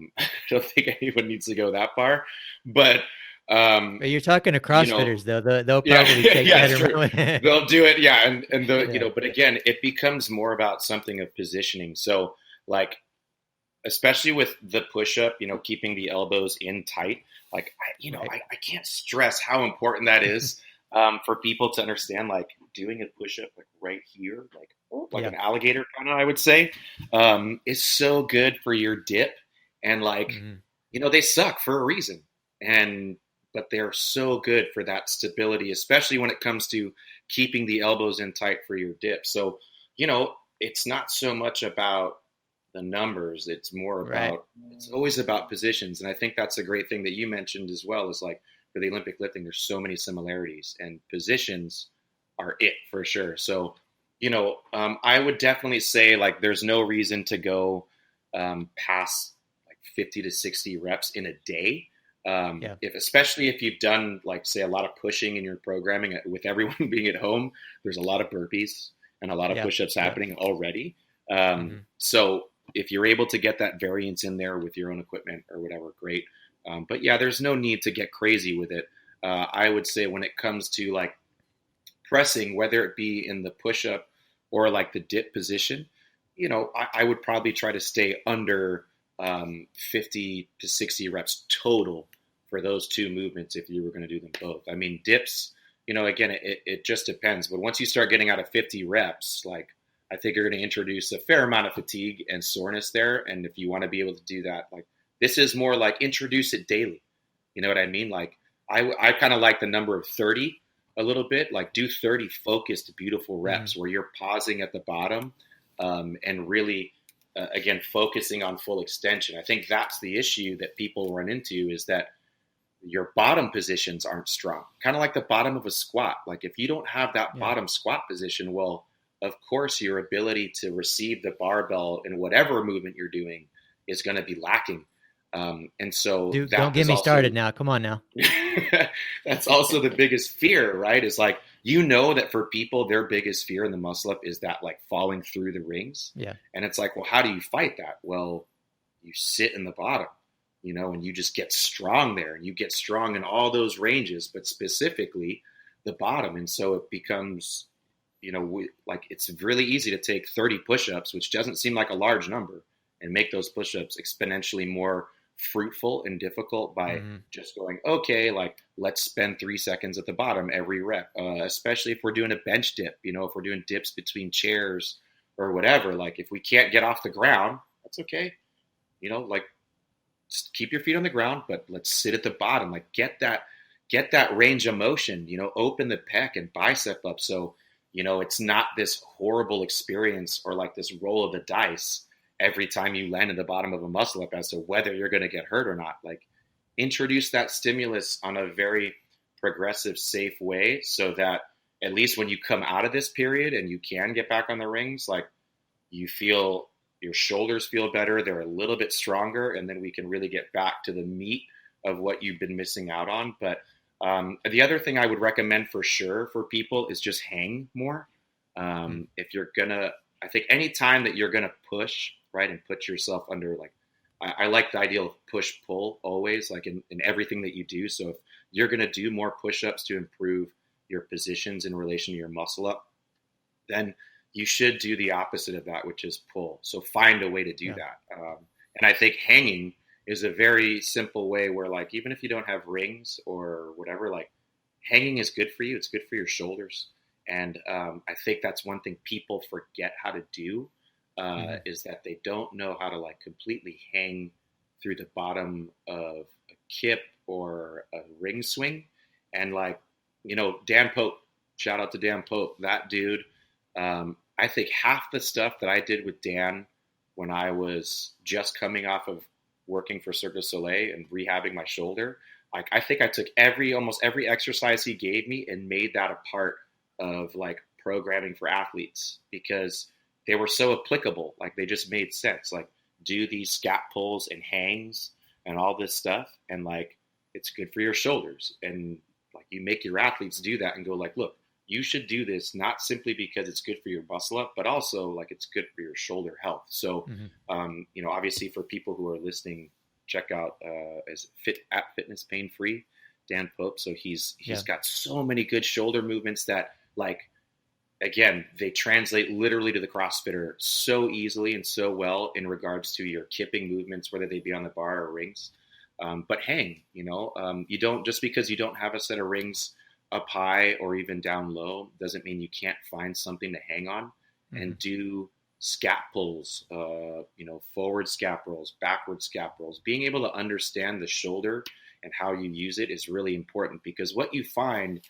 don't think anyone needs to go that far, but you're talking to CrossFitters though. They'll probably take that. They'll do it. Yeah. And but again, it becomes more about something of positioning. So like, especially with the push-up, keeping the elbows in tight, like, I can't stress how important that is for people to understand, like doing a push-up like right here, like an alligator kind of, I would say, is so good for your dip. And like, they suck for a reason. But they're so good for that stability, especially when it comes to keeping the elbows in tight for your dip. So, it's not so much about the numbers. It's more about, it's always about positions. And I think that's a great thing that you mentioned as well, is like for the Olympic lifting, there's so many similarities, and positions are it for sure. So, I would definitely say like there's no reason to go past like 50 to 60 reps in a day. Especially if you've done like, say, a lot of pushing in your programming with everyone being at home, there's a lot of burpees and a lot of push-ups happening already. So if you're able to get that variance in there with your own equipment or whatever, great. But yeah, there's no need to get crazy with it. I would say when it comes to like pressing, whether it be in the push-up or like the dip position, I would probably try to stay under 50 to 60 reps total for those two movements if you were going to do them both. I mean, dips, again, it just depends. But once you start getting out of 50 reps, like I think you're going to introduce a fair amount of fatigue and soreness there. And if you want to be able to do that, like this is more like introduce it daily. You know what I mean? Like I kind of like the number of 30 a little bit, like do 30 focused, beautiful reps where you're pausing at the bottom and really, again, focusing on full extension. I think that's the issue that people run into, is that your bottom positions aren't strong. Kind of like the bottom of a squat. Like if you don't have that bottom squat position, well, of course, your ability to receive the barbell in whatever movement you're doing is going to be lacking. And so Dude, don't get me started now. Come on now. That's also the biggest fear, right? Is like, that for people, their biggest fear in the muscle up is that like falling through the rings. Yeah. And it's like, well, how do you fight that? Well, you sit in the bottom, and you just get strong there, and you get strong in all those ranges, but specifically the bottom. And so it becomes, it's really easy to take 30 push-ups, which doesn't seem like a large number, and make those push-ups exponentially more fruitful and difficult by just going, okay, like let's spend 3 seconds at the bottom every rep, especially if we're doing a bench dip, if we're doing dips between chairs or whatever. Like if we can't get off the ground, that's okay. Like just keep your feet on the ground, but let's sit at the bottom, like get that range of motion, open the pec and bicep up. So, it's not this horrible experience or like this roll of the dice every time you land at the bottom of a muscle up as to whether you're going to get hurt or not. Like introduce that stimulus on a very progressive, safe way, so that at least when you come out of this period and you can get back on the rings, like you feel your shoulders feel better. They're a little bit stronger. And then we can really get back to the meat of what you've been missing out on. But the other thing I would recommend for sure for people is just hang more. If you're gonna, I think any time that you're gonna push, right, and put yourself under, like, I like the idea of push pull always, like in everything that you do. So if you're gonna do more push-ups to improve your positions in relation to your muscle up, then you should do the opposite of that, which is pull. So find a way to do that. And I think hanging is a very simple way where, like, even if you don't have rings or whatever, like, hanging is good for you. It's good for your shoulders. And I think that's one thing people forget how to do, is that they don't know how to, like, completely hang through the bottom of a kip or a ring swing. And, like, Dan Pope, shout out to Dan Pope, that dude. I think half the stuff that I did with Dan when I was just coming off of working for Cirque Du Soleil and rehabbing my shoulder, like, I think I took almost every exercise he gave me and made that a part of, like, programming for athletes, because they were so applicable. Like, they just made sense. Like, do these scat pulls and hangs and all this stuff, and, like, it's good for your shoulders. And, like, you make your athletes do that and go, like, look, you should do this not simply because it's good for your muscle up, but also, like, it's good for your shoulder health. So, obviously for people who are listening, check out at Fitness Pain Free, Dan Pope. So he's got so many good shoulder movements that, like, again, they translate literally to the CrossFitter so easily and so well in regards to your kipping movements, whether they be on the bar or rings. But hang, you don't, just because you don't have a set of rings up high or even down low, doesn't mean you can't find something to hang on and do scat pulls, forward scat rolls, backward scat rolls. Being able to understand the shoulder and how you use it is really important, because what you find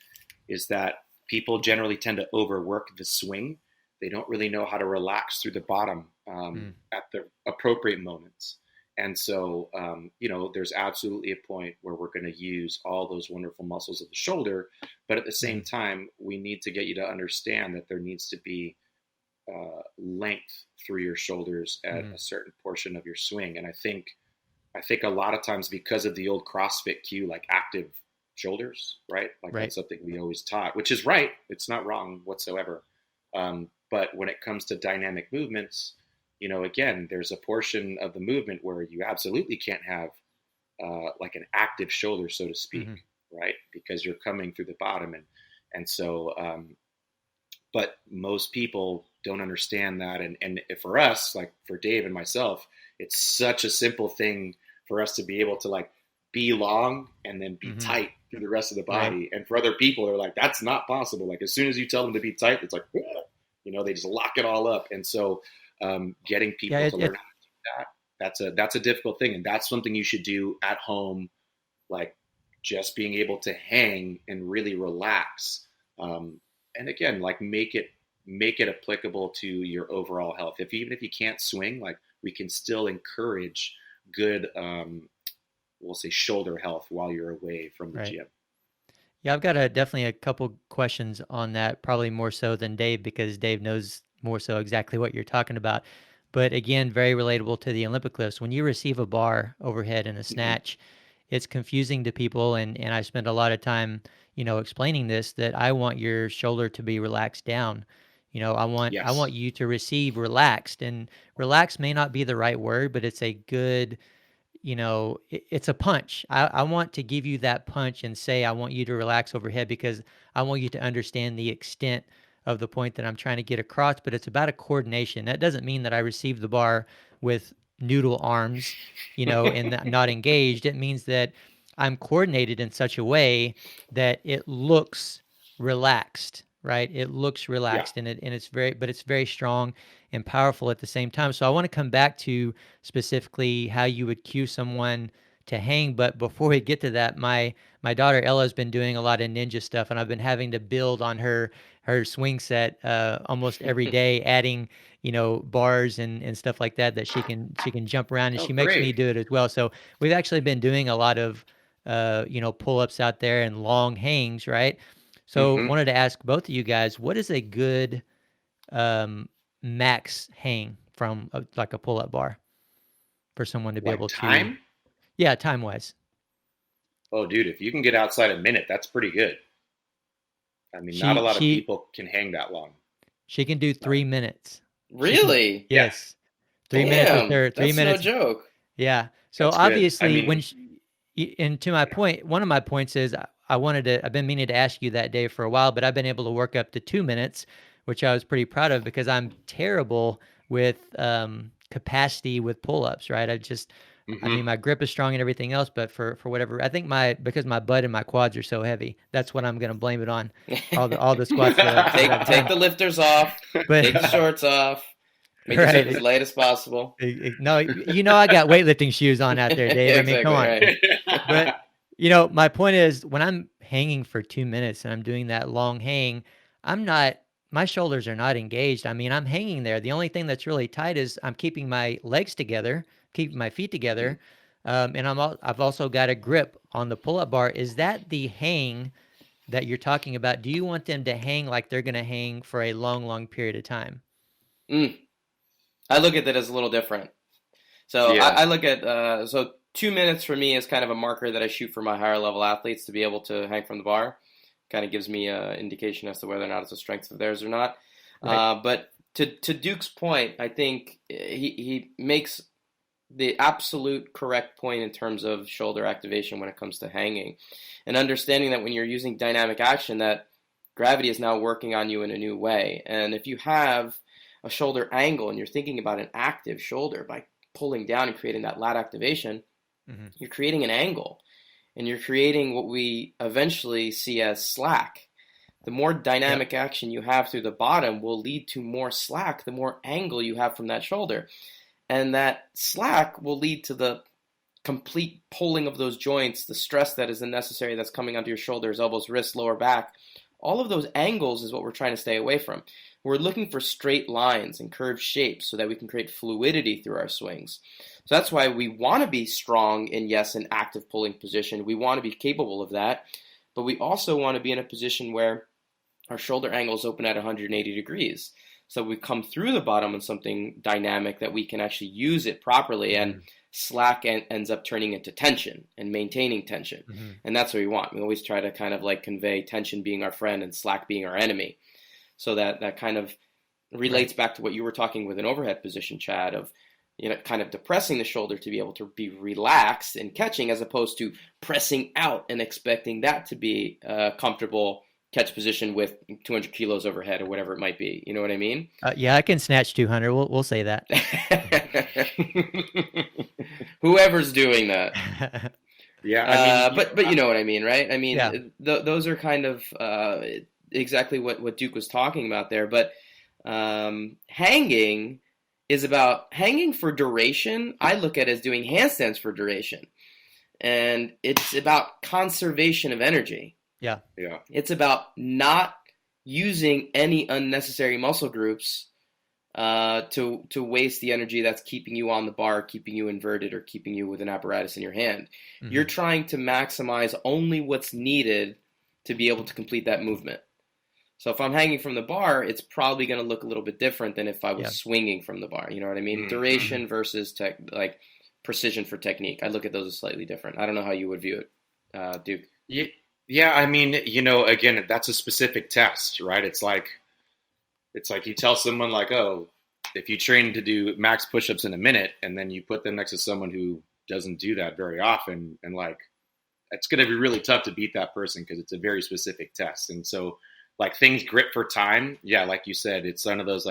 is that people generally tend to overwork the swing. They don't really know how to relax through the bottom at the appropriate moments. And so, there's absolutely a point where we're going to use all those wonderful muscles of the shoulder. But at the same time, we need to get you to understand that there needs to be length through your shoulders at a certain portion of your swing. And I think a lot of times, because of the old CrossFit cue, like active shoulders, right? Like, that's something we always taught, which is right. It's not wrong whatsoever. But when it comes to dynamic movements, again, there's a portion of the movement where you absolutely can't have like an active shoulder, so to speak, right? Because you're coming through the bottom. And so, but most people don't understand that. And for us, like for Dave and myself, it's such a simple thing for us to be able to, like, be long and then be tight through the rest of the body. Right. And for other people, they're like, that's not possible. Like, as soon as you tell them to be tight, it's like, they just lock it all up. And so, getting people to learn how to do that's a difficult thing. And that's something you should do at home, like just being able to hang and really relax. And again, like, make it applicable to your overall health. Even if you can't swing, like, we can still encourage good, we'll say, shoulder health while you're away from the gym. Yeah, I've got definitely a couple questions on that, probably more so than Dave, because Dave knows more so exactly what you're talking about. But again, very relatable to the Olympic lifts. When you receive a bar overhead in a snatch, it's confusing to people. And I spend a lot of time, explaining this, that I want your shoulder to be relaxed down. I want you to receive relaxed, and relaxed may not be the right word, but it's a good, it's a punch. I want to give you that punch and say, I want you to relax overhead, because I want you to understand the extent of the point that I'm trying to get across. But it's about a coordination. That doesn't mean that I receive the bar with noodle arms, and not engaged. It means that I'm coordinated in such a way that it looks relaxed, right? It looks relaxed, and it's very strong and powerful at the same time. So I want to come back to specifically how you would cue someone to hang. But before we get to that, my daughter Ella has been doing a lot of ninja stuff, and I've been having to build on her swing set almost every day, adding bars and stuff like that she can jump around, and she makes me do it as well. So we've actually been doing a lot of pull-ups out there and long hangs, right? So wanted to ask both of you guys, what is a good max hang from like a pull-up bar for someone to be able to time? Yeah, time-wise. Oh, dude, if you can get outside a minute, that's pretty good. I mean, not a lot of people can hang that long. She can do 3 minutes. Really? Yes. Yeah. 3 minutes with her. 3 that's minutes. No joke. Yeah. So that's obviously, and to my point, one of my points is I've been meaning to ask you that, Dave, for a while, but I've been able to work up to 2 minutes, which I was pretty proud of because I'm terrible with capacity with pull-ups, right? I mean, my grip is strong and everything else, but for whatever, I think because my butt and my quads are so heavy, that's what I'm going to blame it on. All the squats. Take the lifters off, take the shorts off, make the shape as light as possible. No, I got weightlifting shoes on out there, Dave. Exactly, I mean, come on. Right. But my point is when I'm hanging for 2 minutes and I'm doing that long hang, my shoulders are not engaged. I mean, I'm hanging there. The only thing that's really tight is I'm keeping my legs together, keeping my feet together. And I've also got a grip on the pull-up bar. Is that the hang that you're talking about? Do you want them to hang like they're going to hang for a long, long period of time? I look at that as a little different. So I look at, 2 minutes for me is kind of a marker that I shoot for my higher level athletes to be able to hang from the bar. Kind of gives me an indication as to whether or not it's a strength of theirs or not. Right. But to Duke's point, I think he makes the absolute correct point in terms of shoulder activation when it comes to hanging, and understanding that when you're using dynamic action, that gravity is now working on you in a new way. And if you have a shoulder angle and you're thinking about an active shoulder by pulling down and creating that lat activation, you're creating an angle. And you're creating what we eventually see as slack. The more dynamic action you have through the bottom will lead to more slack, the more angle you have from that shoulder. And that slack will lead to the complete pulling of those joints, the stress that is unnecessary that's coming onto your shoulders, elbows, wrists, lower back. All of those angles is what we're trying to stay away from. We're looking for straight lines and curved shapes so that we can create fluidity through our swings. So that's why we want to be strong in, an active pulling position. We want to be capable of that, but we also want to be in a position where our shoulder angles open at 180 degrees. So we come through the bottom on something dynamic that we can actually use it properly, and slack ends up turning into tension and maintaining tension. And that's what we want. We always try to kind of like convey tension being our friend and slack being our enemy. So that kind of relates back to what you were talking with an overhead position, Chad, of kind of depressing the shoulder to be able to be relaxed and catching, as opposed to pressing out and expecting that to be a comfortable catch position with 200 kilos overhead or whatever it might be. You know what I mean? Yeah, I can snatch 200. We'll say that. Whoever's doing that. Yeah, but you know what I mean, right? I mean, those are kind of exactly what Duke was talking about there. But hanging is about hanging for duration. I look at it as doing handstands for duration. And it's about conservation of energy. Yeah. It's about not using any unnecessary muscle groups to waste the energy that's keeping you on the bar, keeping you inverted, or keeping you with an apparatus in your hand. You're trying to maximize only what's needed to be able to complete that movement. So if I'm hanging from the bar, it's probably going to look a little bit different than if I was swinging from the bar. You know what I mean? Duration versus precision for technique. I look at those as slightly different. I don't know how you would view it, Duke. Yeah, I mean, again, that's a specific test, right? It's like you tell someone like, oh, if you train to do max push-ups in a minute, and then you put them next to someone who doesn't do that very often, and it's going to be really tough to beat that person because it's a very specific test. And so things grip for time. Yeah. Like you said, it's one of those,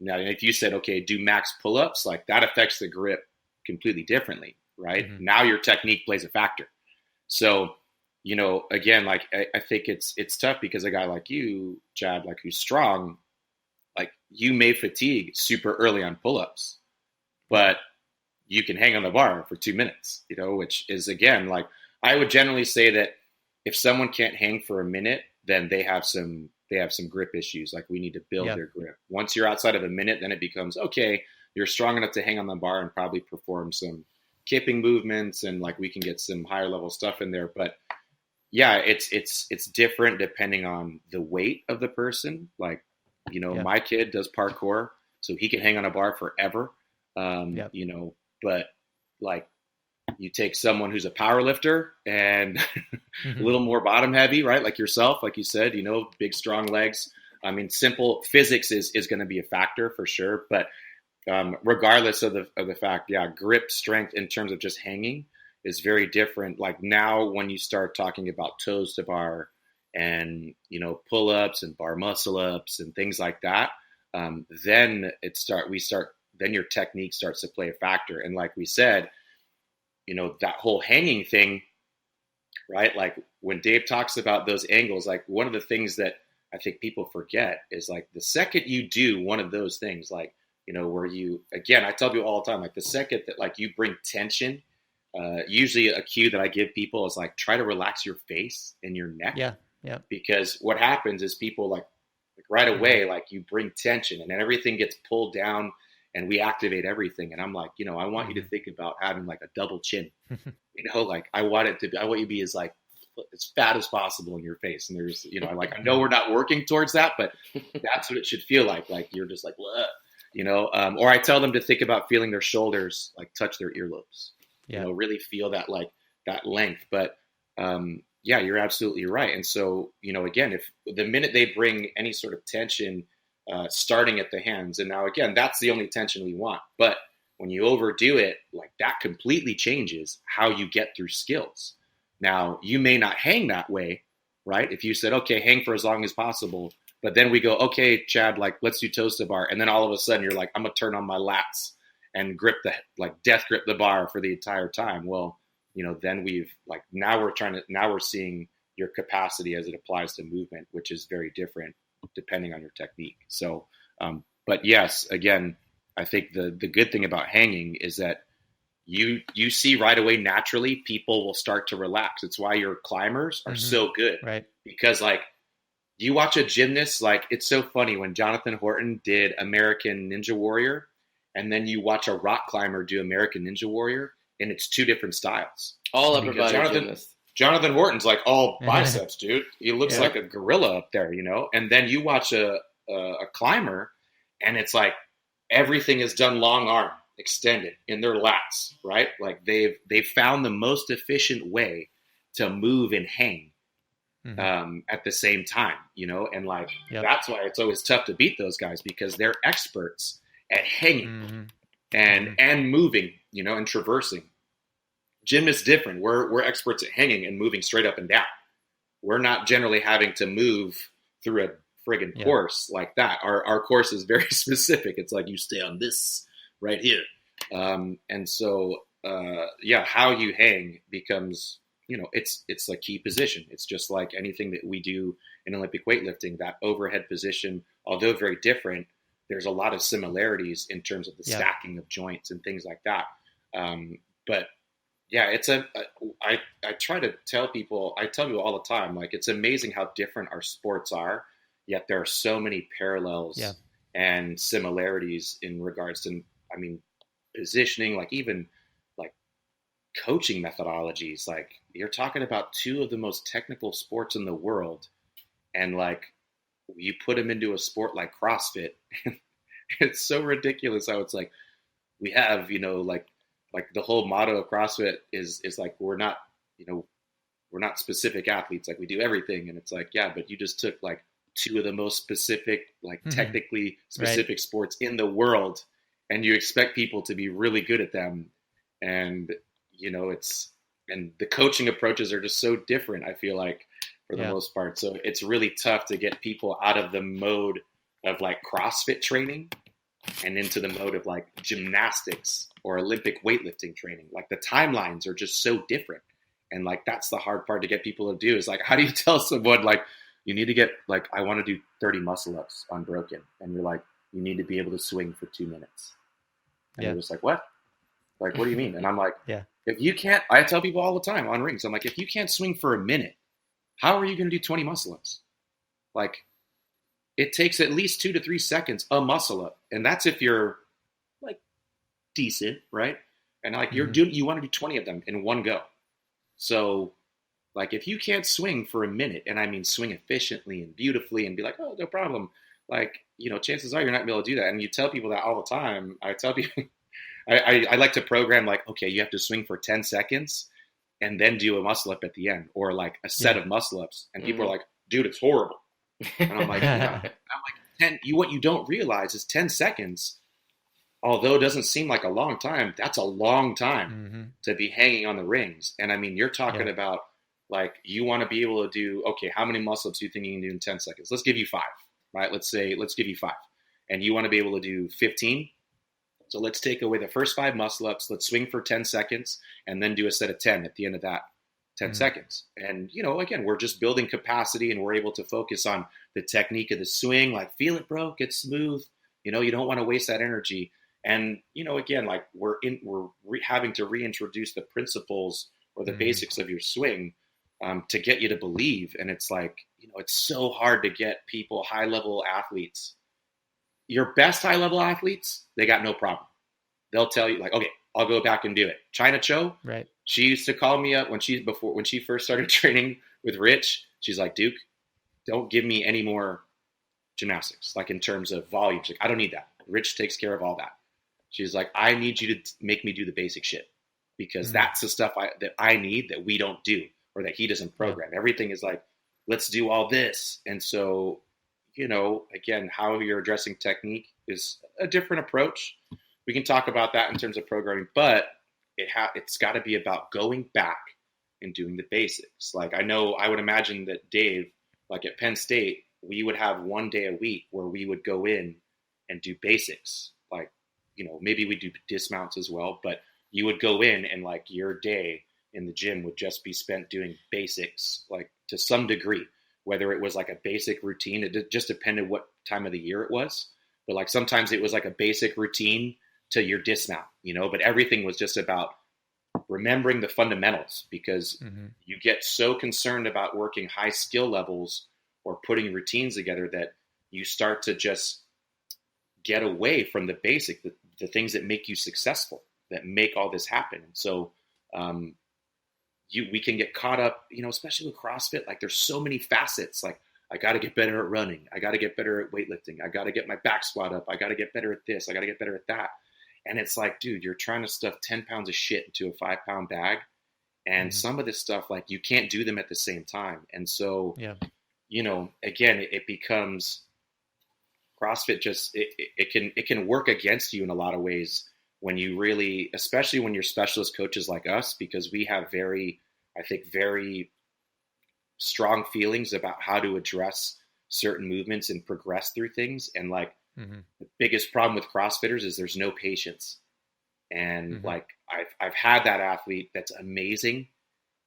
now if you said, okay, do max pull-ups, that affects the grip completely differently, right? Now your technique plays a factor. So, again, I think it's tough because a guy like you, Chad, who's strong, you may fatigue super early on pull-ups, but you can hang on the bar for 2 minutes, which is, again, I would generally say that if someone can't hang for a minute, then they have some grip issues. We need to build their grip. Once you're outside of a minute, then it becomes, okay, you're strong enough to hang on the bar and probably perform some kipping movements, and we can get some higher level stuff in there. But yeah, it's different depending on the weight of the person. My kid does parkour, so he can hang on a bar forever. But You take someone who's a power lifter and a Mm-hmm. little more bottom heavy, right? Like yourself, like you said, big, strong legs. I mean, simple physics is going to be a factor for sure. But regardless of the fact, grip strength in terms of just hanging is very different. Like now when you start talking about toes to bar and, pull-ups and bar muscle ups and things like that, then then your technique starts to play a factor. And like we said, that whole hanging thing, right? Like when Dave talks about those angles, like one of the things that I think people forget is like the second you do one of those things, like, where I tell people all the time, like the second that like you bring tension, usually a cue that I give people is like, try to relax your face and your neck. Yeah. Yeah. Because what happens is people like right away, like you bring tension and then everything gets pulled down and we activate everything. And I'm like, I want you to think about having like a double chin, like I want you to be as fat as possible in your face. And there's, I know we're not working towards that, but that's what it should feel like. Like you're just like, or I tell them to think about feeling their shoulders, like touch their earlobes, really feel that, like that length. But, you're absolutely right. And so, again, if the minute they bring any sort of tension, starting at the hands, and now again, that's the only tension we want. But when you overdo it, like that completely changes how you get through skills. Now, you may not hang that way, right? If you said, okay, hang for as long as possible, but then we go, okay, Chad, like let's do toes to bar. And then all of a sudden you're like, I'm gonna turn on my lats and death grip the bar for the entire time. Well, then now we're seeing your capacity as it applies to movement, which is very different depending on your technique. So, but yes, again, I think the good thing about hanging is that you see right away, naturally, people will start to relax. It's why your climbers are so good, right? Because like you watch a gymnast, like it's so funny when Jonathan Horton did American Ninja Warrior, and then you watch a rock climber do American Ninja Warrior, and it's two different styles. All upper body gymnasts. Jonathan Horton's like all biceps, dude. He looks like a gorilla up there, And then you watch a climber, and it's like everything is done long arm, extended in their lats, right? Like they've found the most efficient way to move and hang at the same time, And like that's why it's always tough to beat those guys, because they're experts at hanging and moving, and traversing. Gym is different. We're experts at hanging and moving straight up and down. We're not generally having to move through a friggin' course like that. Our course is very specific. It's like you stay on this right here. And so, how you hang becomes, it's a key position. It's just like anything that we do in Olympic weightlifting, that overhead position, although very different, there's a lot of similarities in terms of the stacking of joints and things like that. But yeah, I try to tell people, I tell people all the time, like, it's amazing how different our sports are, yet there are so many parallels and similarities in regards to, positioning, like even like coaching methodologies. Like you're talking about two of the most technical sports in the world, and like you put them into a sport like CrossFit. It's so ridiculous how it's like we have, like the whole motto of CrossFit is like we're not specific athletes, like we do everything. And it's like, yeah, but you just took like two of the most specific, like technically specific sports in the world, and you expect people to be really good at them. And and the coaching approaches are just so different, I feel like, for the most part. So it's really tough to get people out of the mode of like CrossFit training and into the mode of like gymnastics or Olympic weightlifting training. Like the timelines are just so different. And like, that's the hard part to get people to do, is like, how do you tell someone like, you need to get like, I want to do 30 muscle ups unbroken. And you're like, you need to be able to swing for 2 minutes. And they're just like, what? Like, what do you mean? And I'm like, if you can't, I tell people all the time on rings, I'm like, if you can't swing for a minute, how are you going to do 20 muscle ups? Like, it takes at least 2 to 3 seconds a muscle up. And that's if you're like decent, right? And like you want to do 20 of them in one go. So like if you can't swing for a minute, and I mean swing efficiently and beautifully and be like, oh, no problem. Like, chances are you're not going to be able to do that. And you tell people that all the time. I tell people, I like to program like, okay, you have to swing for 10 seconds and then do a muscle up at the end, or like a set of muscle ups. And people are like, dude, it's horrible. And I'm like, yeah. I'm like, what you don't realize is 10 seconds, although it doesn't seem like a long time, that's a long time to be hanging on the rings. And I mean, you're talking about like, you want to be able to do, okay, how many muscle ups do you think you can do in 10 seconds? Let's give you 5, right? Let's give you 5. And you want to be able to do 15. So let's take away the first 5 muscle ups. Let's swing for 10 seconds and then do a set of 10 at the end of that 10 seconds. And, you know, again, we're just building capacity and we're able to focus on the technique of the swing, like feel it, bro, get smooth. You know, you don't want to waste that energy. And, you know, again, like we're having to reintroduce the principles or the basics of your swing to get you to believe. And it's like, you know, it's so hard to get people, high-level athletes. Your best high-level athletes, they got no problem. They'll tell you like, okay, I'll go back and do it. China Cho, right? She used to call me up when she first started training with Rich. She's like, Duke, don't give me any more gymnastics, like in terms of volume. She's like, I don't need that. Rich takes care of all that. She's like, I need you to make me do the basic shit because that's the stuff that I need that we don't do or that he doesn't program. Everything is like, let's do all this. And so, you know, again, how you're addressing technique is a different approach. We can talk about that in terms of programming, but it's got to be about going back and doing the basics. Like I would imagine that Dave, like at Penn State, we would have one day a week where we would go in and do basics. Like, you know, maybe we do dismounts as well, but you would go in and like your day in the gym would just be spent doing basics, like to some degree, whether it was like a basic routine. It just depended what time of the year it was. But like sometimes it was like a basic routine to your dismount, you know, but everything was just about remembering the fundamentals because you get so concerned about working high skill levels or putting routines together that you start to just get away from the basic, the things that make you successful, that make all this happen. And so we can get caught up, you know, especially with CrossFit, like there's so many facets. Like I got to get better at running. I got to get better at weightlifting. I got to get my back squat up. I got to get better at this. I got to get better at that. And it's like, dude, you're trying to stuff 10 pounds of shit into a 5-pound bag. And some of this stuff, like you can't do them at the same time. And so, you know, again, it becomes CrossFit just, it can work against you in a lot of ways when you really, especially when you're specialist coaches like us, because we have very strong feelings about how to address certain movements and progress through things. And like the biggest problem with CrossFitters is there's no patience. And like I've had that athlete that's amazing.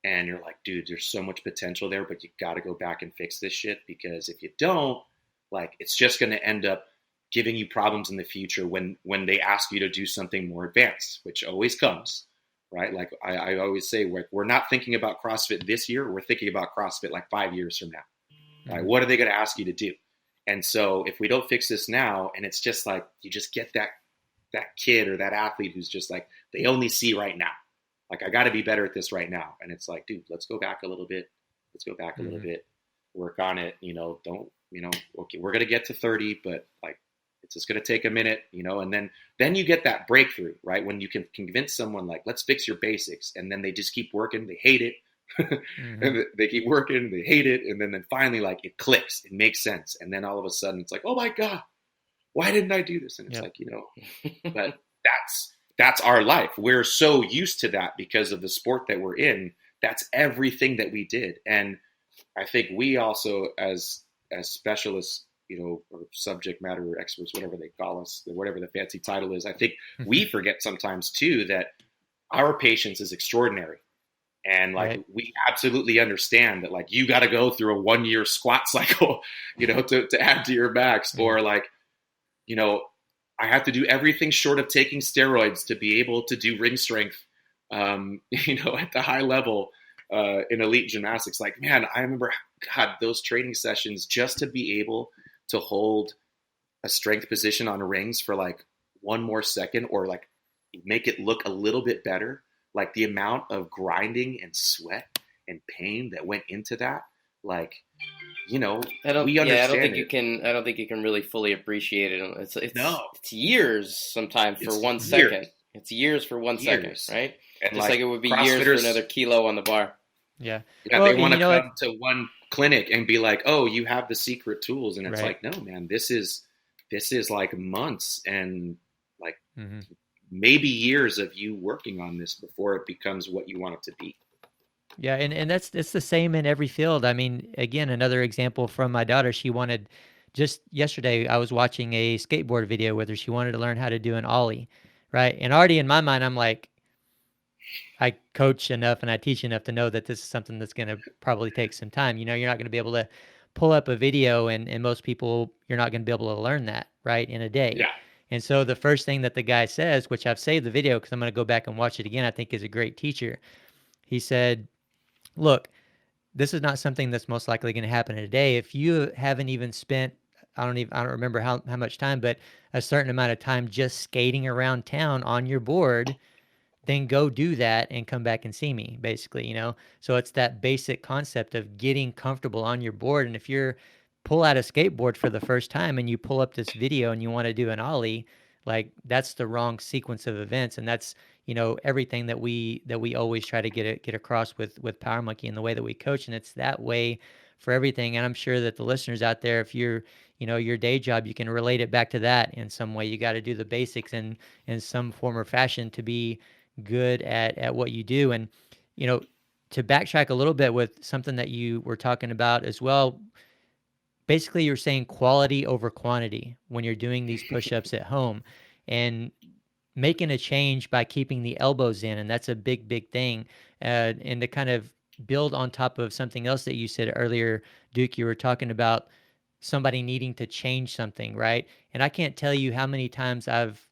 And you're like, dude, there's so much potential there, but you got to go back and fix this shit, because if you don't, like, it's just going to end up giving you problems in the future when they ask you to do something more advanced, which always comes, right? Like I always say, we're not thinking about CrossFit this year. We're thinking about CrossFit like 5 years from now. Right? What are they going to ask you to do? And so if we don't fix this now, and it's just like, you just get that kid or that athlete who's just like, they only see right now. Like, I got to be better at this right now. And it's like, dude, let's go back a little bit. Let's go back a little bit, work on it. Okay, we're going to get to 30, but like, it's just going to take a minute, and then you get that breakthrough, right? When you can convince someone like, let's fix your basics. And then they just keep working. They hate it. And they keep working. They hate it. And then finally, like, it clicks. It makes sense. And then all of a sudden it's like, oh my God, why didn't I do this? And it's like, but that's our life. We're so used to that because of the sport that we're in. That's everything that we did. And I think we also, as specialists, or subject matter experts, whatever they call us, whatever the fancy title is, I think we forget sometimes too that our patience is extraordinary. And like, we absolutely understand that, like, you got to go through a 1-year squat cycle, to add to your max, or like, I have to do everything short of taking steroids to be able to do ring strength, at the high level in elite gymnastics. Like, man, I remember, God, those training sessions just to be able to hold a strength position on rings for like one more second, or like make it look a little bit better. Like, the amount of grinding and sweat and pain that went into that, like, we understand. I don't think you can really fully appreciate it. It's years sometimes for 1 second. It's years for 1 second, right? And just like it would be years for another kilo on the bar. Yeah. Yeah, well, they want to come to one clinic and be like, "Oh, you have the secret tools," and it's like, "No, man, this is like months and like maybe years of you working on this before it becomes what you want it to be." Yeah, and it's the same in every field. I mean, again, another example from my daughter. She wanted, just yesterday, I was watching a skateboard video with her. She wanted to learn how to do an ollie, right? And already in my mind, I'm like, I coach enough and I teach enough to know that this is something that's going to probably take some time. You're not going to be able to pull up a video and most people, you're not going to be able to learn that, right, in a day. Yeah. And so the first thing that the guy says, which I've saved the video because I'm going to go back and watch it again, I think is a great teacher. He said, look, this is not something that's most likely going to happen in a day. If you haven't even spent, I don't remember how much time, but a certain amount of time just skating around town on your board, then go do that and come back and see me, basically, So it's that basic concept of getting comfortable on your board. And if you're pull out a skateboard for the first time and you pull up this video and you want to do an ollie, like that's the wrong sequence of events. And that's, everything that we always try to get across with Power Monkey and the way that we coach. And it's that way for everything. And I'm sure that the listeners out there, if you're, your day job, you can relate it back to that in some way. You got to do the basics in some form or fashion to be good at what you do. And to backtrack a little bit with something that you were talking about as well, basically you're saying quality over quantity when you're doing these push-ups at home and making a change by keeping the elbows in. And that's a big thing. And to kind of build on top of something else that you said earlier, Duke, you were talking about somebody needing to change something, right? And I can't tell you how many times I've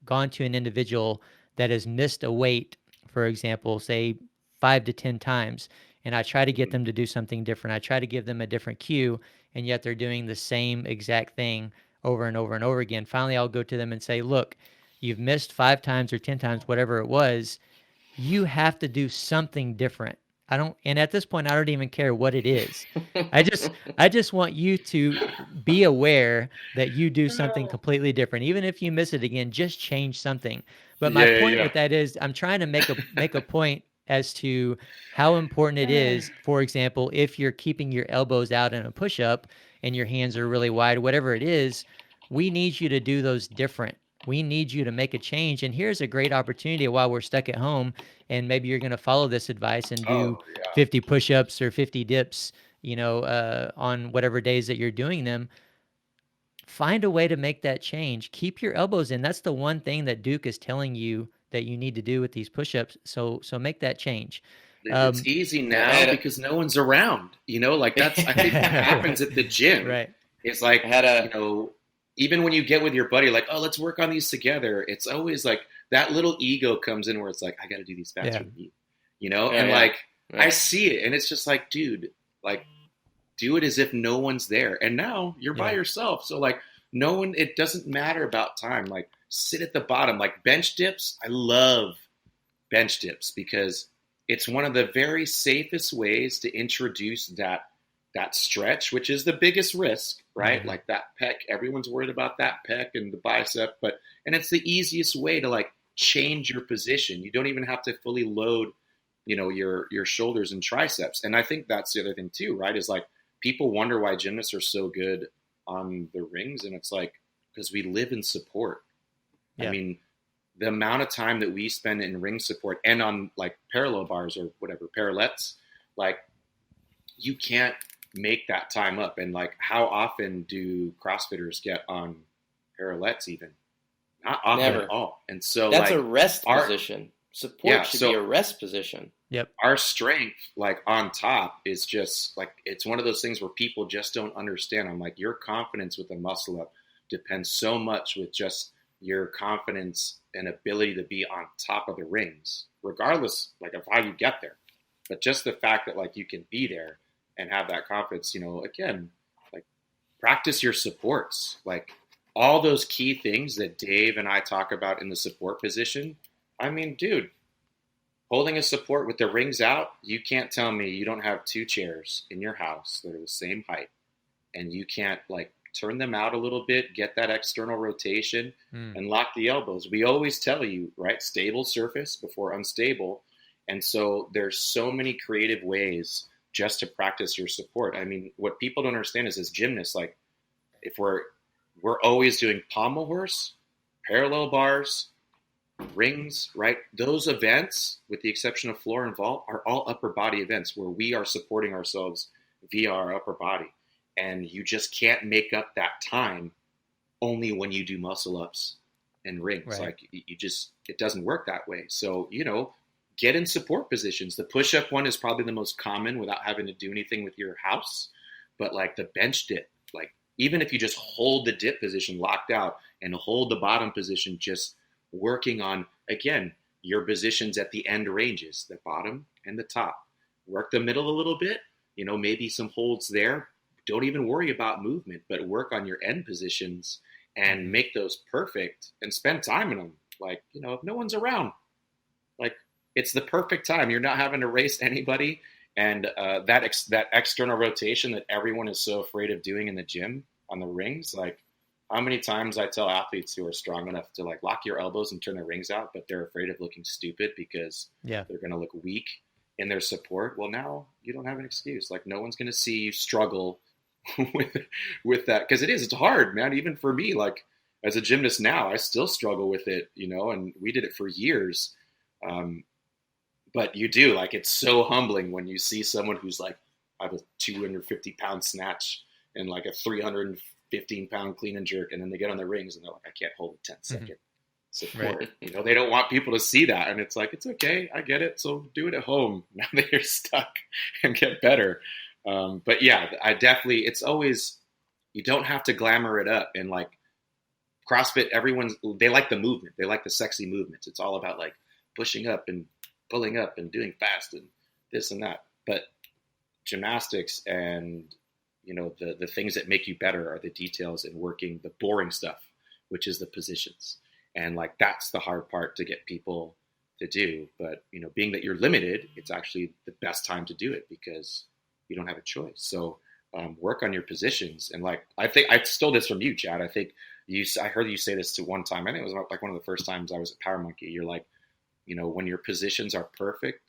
gone to an individual that has missed a weight, for example, say 5 to 10 times, and I try to get them to do something different. I try to give them a different cue, and yet they're doing the same exact thing over and over and over again. Finally, I'll go to them and say, look, you've missed 5 times or 10 times, whatever it was. You have to do something different. And at this point, I don't even care what it is. I just want you to be aware that you do something completely different. Even if you miss it again, just change something. But my point with that is I'm trying to make a point as to how important it is. For example, if you're keeping your elbows out in a push-up and your hands are really wide, whatever it is, we need you to do those different. We need you to make a change. And here's a great opportunity while we're stuck at home and maybe you're going to follow this advice and do 50 push-ups or 50 dips, on whatever days that you're doing them. Find a way to make that change. Keep your elbows in. That's the one thing that Duke is telling you that you need to do with these push-ups. So make that change. It's easy now because no one's around, like that's, I think that happens at the gym. Right. It's like, even when you get with your buddy, like, oh, let's work on these together. It's always like that little ego comes in where it's like, I got to do these faster than you, I see it. And it's just like, dude, like, do it as if no one's there. And now you're by yourself. So like no one, it doesn't matter about time. Like sit at the bottom, like bench dips. I love bench dips because it's one of the very safest ways to introduce that stretch, which is the biggest risk, right? Mm-hmm. Like that pec, everyone's worried about that pec and the bicep, and it's the easiest way to like change your position. You don't even have to fully load, your shoulders and triceps. And I think that's the other thing too, right? Is like people wonder why gymnasts are so good on the rings. And it's like, because we live in support. Yeah. I mean, the amount of time that we spend in ring support and on like parallel bars or whatever, parallettes, like you can't make that time up. And like, how often do CrossFitters get on parallettes even? Not often at all. And so that's like, a rest position. Support should be a rest position. Yep. Our strength, like on top, is just like, it's one of those things where people just don't understand. I'm like, your confidence with a muscle up depends so much with just your confidence and ability to be on top of the rings, regardless like of how you get there. But just the fact that like you can be there and have that confidence, again, like practice your supports, like all those key things that Dave and I talk about in the support position. I mean, dude, holding a support with the rings out, you can't tell me you don't have 2 chairs in your house that are the same height and you can't like turn them out a little bit, get that external rotation, and lock the elbows. We always tell you, right, stable surface before unstable. And so there's so many creative ways just to practice your support. I mean, what people don't understand is, as gymnasts, like, if we're always doing pommel horse, parallel bars, rings, right? Those events, with the exception of floor and vault, are all upper body events where we are supporting ourselves via our upper body. And you just can't make up that time only when you do muscle ups and rings. Right. Like, it doesn't work that way. So, get in support positions. The push-up one is probably the most common without having to do anything with your house. But like the bench dip, like, even if you just hold the dip position locked out and hold the bottom position, just working on, again, your positions at the end ranges, the bottom and the top. Work the middle a little bit, maybe some holds there. Don't even worry about movement, but work on your end positions and make those perfect and spend time in them. Like, if no one's around, like, it's the perfect time. You're not having to race anybody. And that external rotation that everyone is so afraid of doing in the gym on the rings, like, how many times I tell athletes who are strong enough to like lock your elbows and turn their rings out, but they're afraid of looking stupid because they're going to look weak in their support. Well, now you don't have an excuse. Like, no one's going to see you struggle with that, because it's hard, man. Even for me, like, as a gymnast now, I still struggle with it, and we did it for years. But you do, like, it's so humbling when you see someone who's like, I have a 250-pound snatch and like a 315-pound clean and jerk, and then they get on the rings and they're like, I can't hold a 10-second support. Right. They don't want people to see that, and it's like, it's okay, I get it. So do it at home now that you're stuck, and get better. But yeah, I definitely, it's always, you don't have to glamour it up. And like CrossFit, they like the movement. They like the sexy movements. It's all about like pushing up and pulling up and doing fast and this and that. But gymnastics and, the things that make you better are the details and working the boring stuff, which is the positions. And like, that's the hard part to get people to do. But, being that you're limited, it's actually the best time to do it because you don't have a choice. So work on your positions. And like, I think I stole this from you, Chad. I think I heard you say this to one time. I think it was like one of the first times I was at Power Monkey. You're like, when your positions are perfect,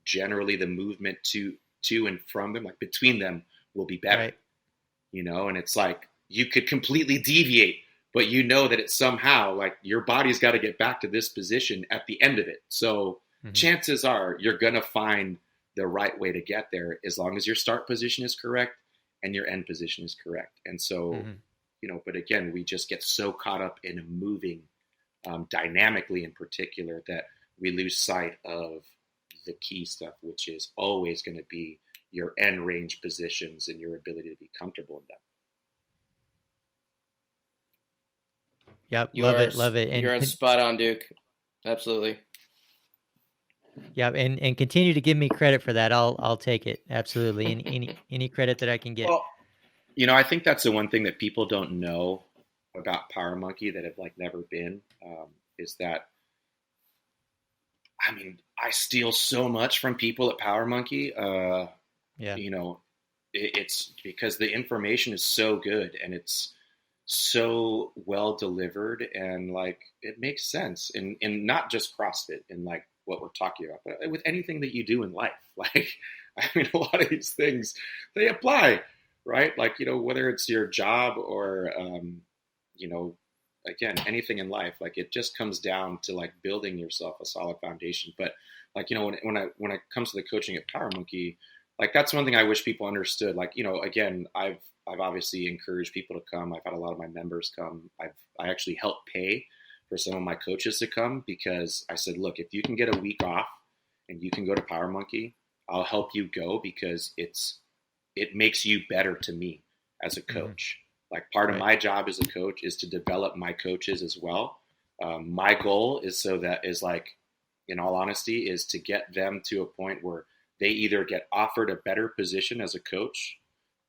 generally the movement to and from them, like between them, will be better. Right. And it's like, you could completely deviate, but that it's somehow like your body's got to get back to this position at the end of it. So chances are you're going to find the right way to get there, as long as your start position is correct and your end position is correct. And so, but again, we just get so caught up in moving dynamically in particular that we lose sight of the key stuff, which is always going to be your end range positions and your ability to be comfortable in them. Yep, love it. And you're spot on, Duke. Absolutely. Yeah, and continue to give me credit for that. I'll take it. Absolutely. Any credit that I can get. Well, I think that's the one thing that people don't know about Power Monkey that have like never been, is that, I mean, I steal so much from people at Power Monkey. It's because the information is so good and it's so well delivered, and like, it makes sense in not just CrossFit and like what we're talking about, but with anything that you do in life. Like, I mean, a lot of these things, they apply, right? Like, whether it's your job or, again, anything in life, like, it just comes down to like building yourself a solid foundation. But like, when it comes to the coaching at Power Monkey, like, that's one thing I wish people understood. Like, again, I've obviously encouraged people to come. I've had a lot of my members come. I actually helped pay for some of my coaches to come, because I said, look, if you can get a week off and you can go to Power Monkey, I'll help you go, because it makes you better to me as a coach. Like, part of my job as a coach is to develop my coaches as well. My goal is like, in all honesty, is to get them to a point where they either get offered a better position as a coach,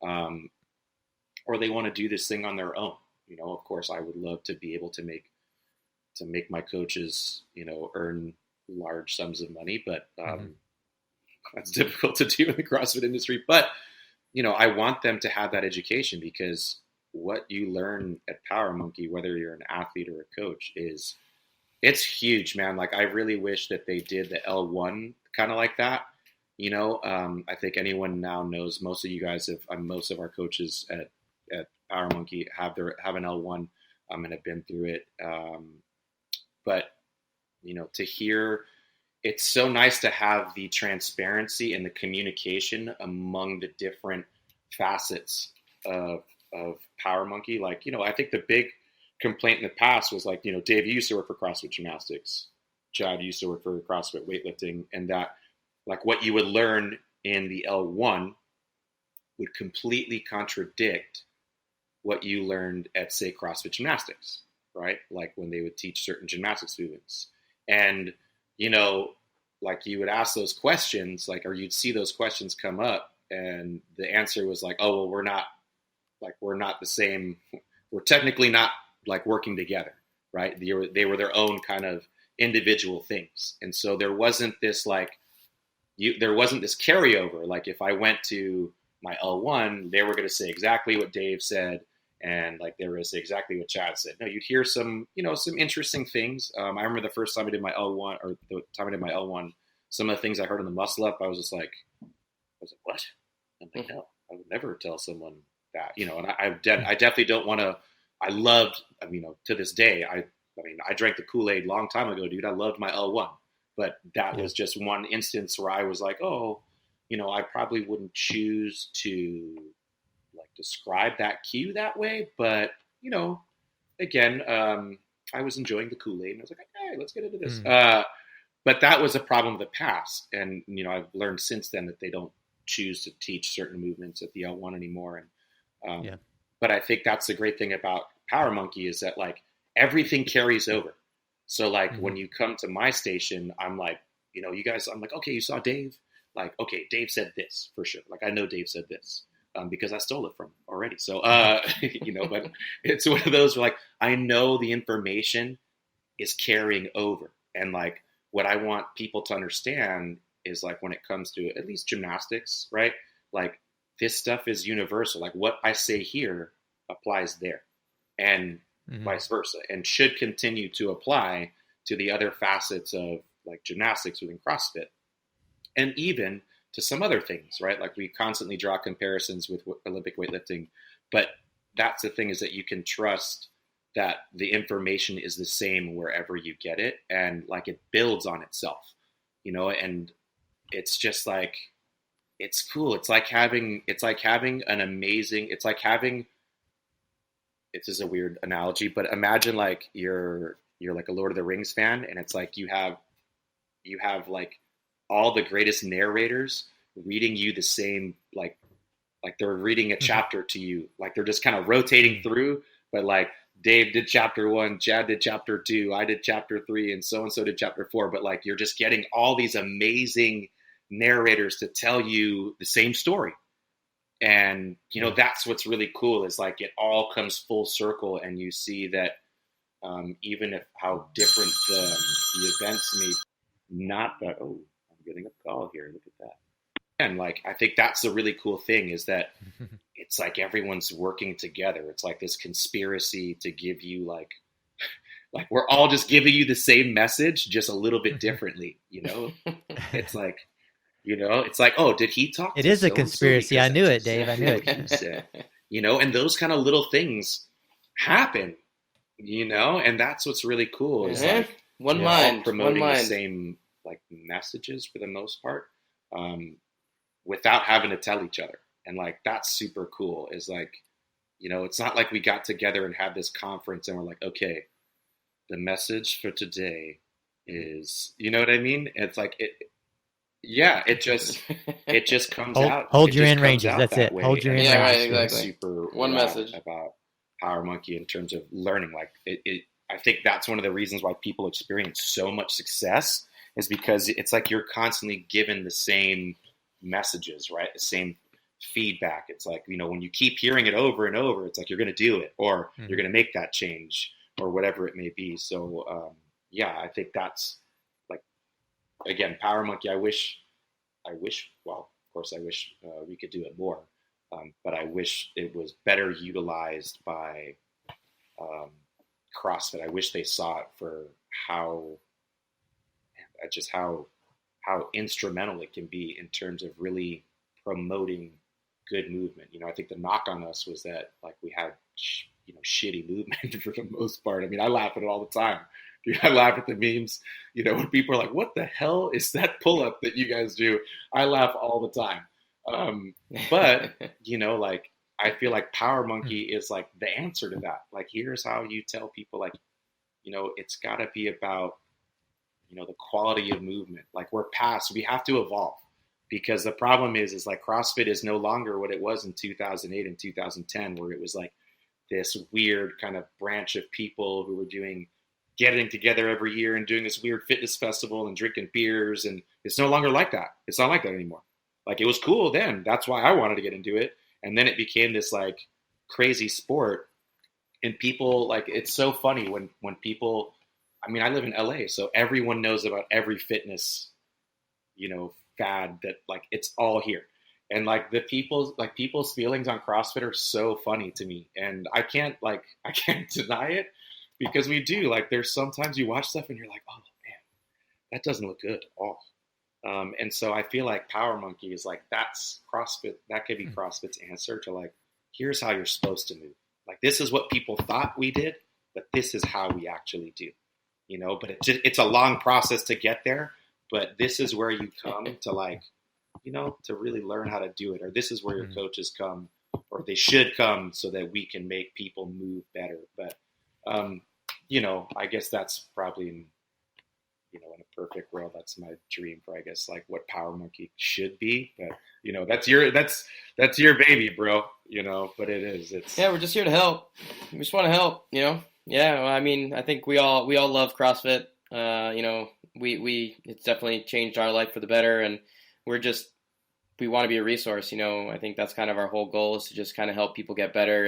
or they want to do this thing on their own. Of course, I would love to be able to make my coaches, earn large sums of money, but that's difficult to do in the CrossFit industry. But, I want them to have that education, because, what you learn at Power Monkey, whether you're an athlete or a coach, it's huge, man. Like, I really wish that they did the L1 kind of like that. I think anyone now knows, most of you guys most of our coaches at Power Monkey have an L1 and have been through it. But, to hear, it's so nice to have the transparency and the communication among the different facets of Power Monkey. Like, I think the big complaint in the past was like, Dave, you used to work for CrossFit Gymnastics. Chad used to work for CrossFit Weightlifting, and that, like, what you would learn in the L1 would completely contradict what you learned at, say, CrossFit Gymnastics, right? Like when they would teach certain gymnastics movements. And, like, you would ask those questions, like, or you'd see those questions come up, and the answer was like, oh, well, we're not the same. We're technically not, like, working together, right? They were their own kind of individual things. And so there wasn't this, like, there wasn't this carryover. Like, if I went to my L1, they were going to say exactly what Dave said, and, like, they were going to say exactly what Chad said. No, you'd hear some interesting things. I remember the first time I did my L1, or the time I did my L1, some of the things I heard on the muscle up, I was like, what? I'm like, no, I would never tell someone that, and I definitely don't want to. I loved, to this day, I drank the Kool-Aid long time ago, dude. I loved my L1, but that was just one instance where I was like, oh, I probably wouldn't choose to, like, describe that cue that way. But, again, I was enjoying the Kool-Aid, and I was like, hey, let's get into this. But that was a problem of the past. And, I've learned since then that they don't choose to teach certain movements at the L1 anymore. And, but I think that's the great thing about Power Monkey is that, like, everything carries over. So, like, when you come to my station, I'm like, you guys, I'm like, okay, you saw Dave? Like, okay, Dave said this for sure. Like, I know Dave said this because I stole it from him already. So, but it's one of those where, like, I know the information is carrying over. And, like, what I want people to understand is, like, when it comes to at least gymnastics, right? Like, this stuff is universal. Like, what I say here applies there, and vice versa, and should continue to apply to the other facets of, like, gymnastics within CrossFit, and even to some other things, right? Like, we constantly draw comparisons with Olympic weightlifting, but that's the thing, is that you can trust that the information is the same wherever you get it, and, like, it builds on itself, and it's just like, it's cool. It's like having an amazing, this is a weird analogy, but imagine, like, you're like a Lord of the Rings fan, and it's like you have like all the greatest narrators reading you the same, like they're reading a chapter to you, like they're just kind of rotating through, but, like, Dave did chapter 1, Chad did chapter 2, I did chapter 3, and so did chapter 4. But, like, you're just getting all these amazing narrators to tell you the same story. And, that's what's really cool, is, like, it all comes full circle, and you see that even if how different the events may not, but, oh, I'm getting a call here. Look at that. And, like, I think that's the really cool thing, is that it's like everyone's working together. It's like this conspiracy to give you, like we're all just giving you the same message, just a little bit differently, It's like, it's like, oh, did he talk? It is a conspiracy. I knew it, Dave. I knew it. And those kind of little things happen, and that's what's really cool. Is like one mind promoting the same, like, messages for the most part, without having to tell each other. And, like, that's super cool. Is like, it's not like we got together and had this conference and we're like, okay, the message for today is, you know what I mean? It's like, it just comes out. Hold your in ranges. That's it. Way. Hold your in ranges. Yeah, right, exactly. Super one message about Power Monkey in terms of learning. Like, I think that's one of the reasons why people experience so much success, is because it's like you're constantly given the same messages, right? The same feedback. It's like, when you keep hearing it over and over, it's like you're going to do it, or you're going to make that change, or whatever it may be. So, I think that's, like, again, Power Monkey. I wish, well, of course, I wish we could do it more. But I wish it was better utilized by CrossFit. I wish they saw it for how instrumental it can be in terms of really promoting good movement. I think the knock on us was that like we had shitty movement for the most part. I mean, I laugh at it all the time. Dude, I laugh at the memes, when people are like, what the hell is that pull-up that you guys do? I laugh all the time. But, like, I feel like Power Monkey is like the answer to that. Like, here's how you tell people, like, it's got to be about, the quality of movement. Like, we have to evolve, because the problem is like CrossFit is no longer what it was in 2008 and 2010, where it was like this weird kind of branch of people who were getting together every year and doing this weird fitness festival and drinking beers. And it's no longer like that. It's not like that anymore. Like, it was cool then. That's why I wanted to get into it. And then it became this like crazy sport. And people, like, it's so funny when people, I mean, I live in LA, so everyone knows about every fitness, fad that, like, it's all here. And like people's feelings on CrossFit are so funny to me. And I can't deny it, because we do. Like, there's sometimes you watch stuff and you're like, oh man, that doesn't look good at all. And so I feel like Power Monkey is like, that's CrossFit. That could be CrossFit's answer to like, here's how you're supposed to move. Like, this is what people thought we did, but this is how we actually do, but it's a long process to get there, but this is where you come to like, to really learn how to do it. Or this is where your coaches come, or they should come, so that we can make people move better. But, I guess that's probably in a perfect world, that's my dream for, I guess, like what Power Monkey should be. But, that's your baby, bro, but we're just here to help. We just want to help, Yeah. Well, I mean, I think we all love CrossFit. It's definitely changed our life for the better, and we want to be a resource. I think that's kind of our whole goal, is to just kind of help people get better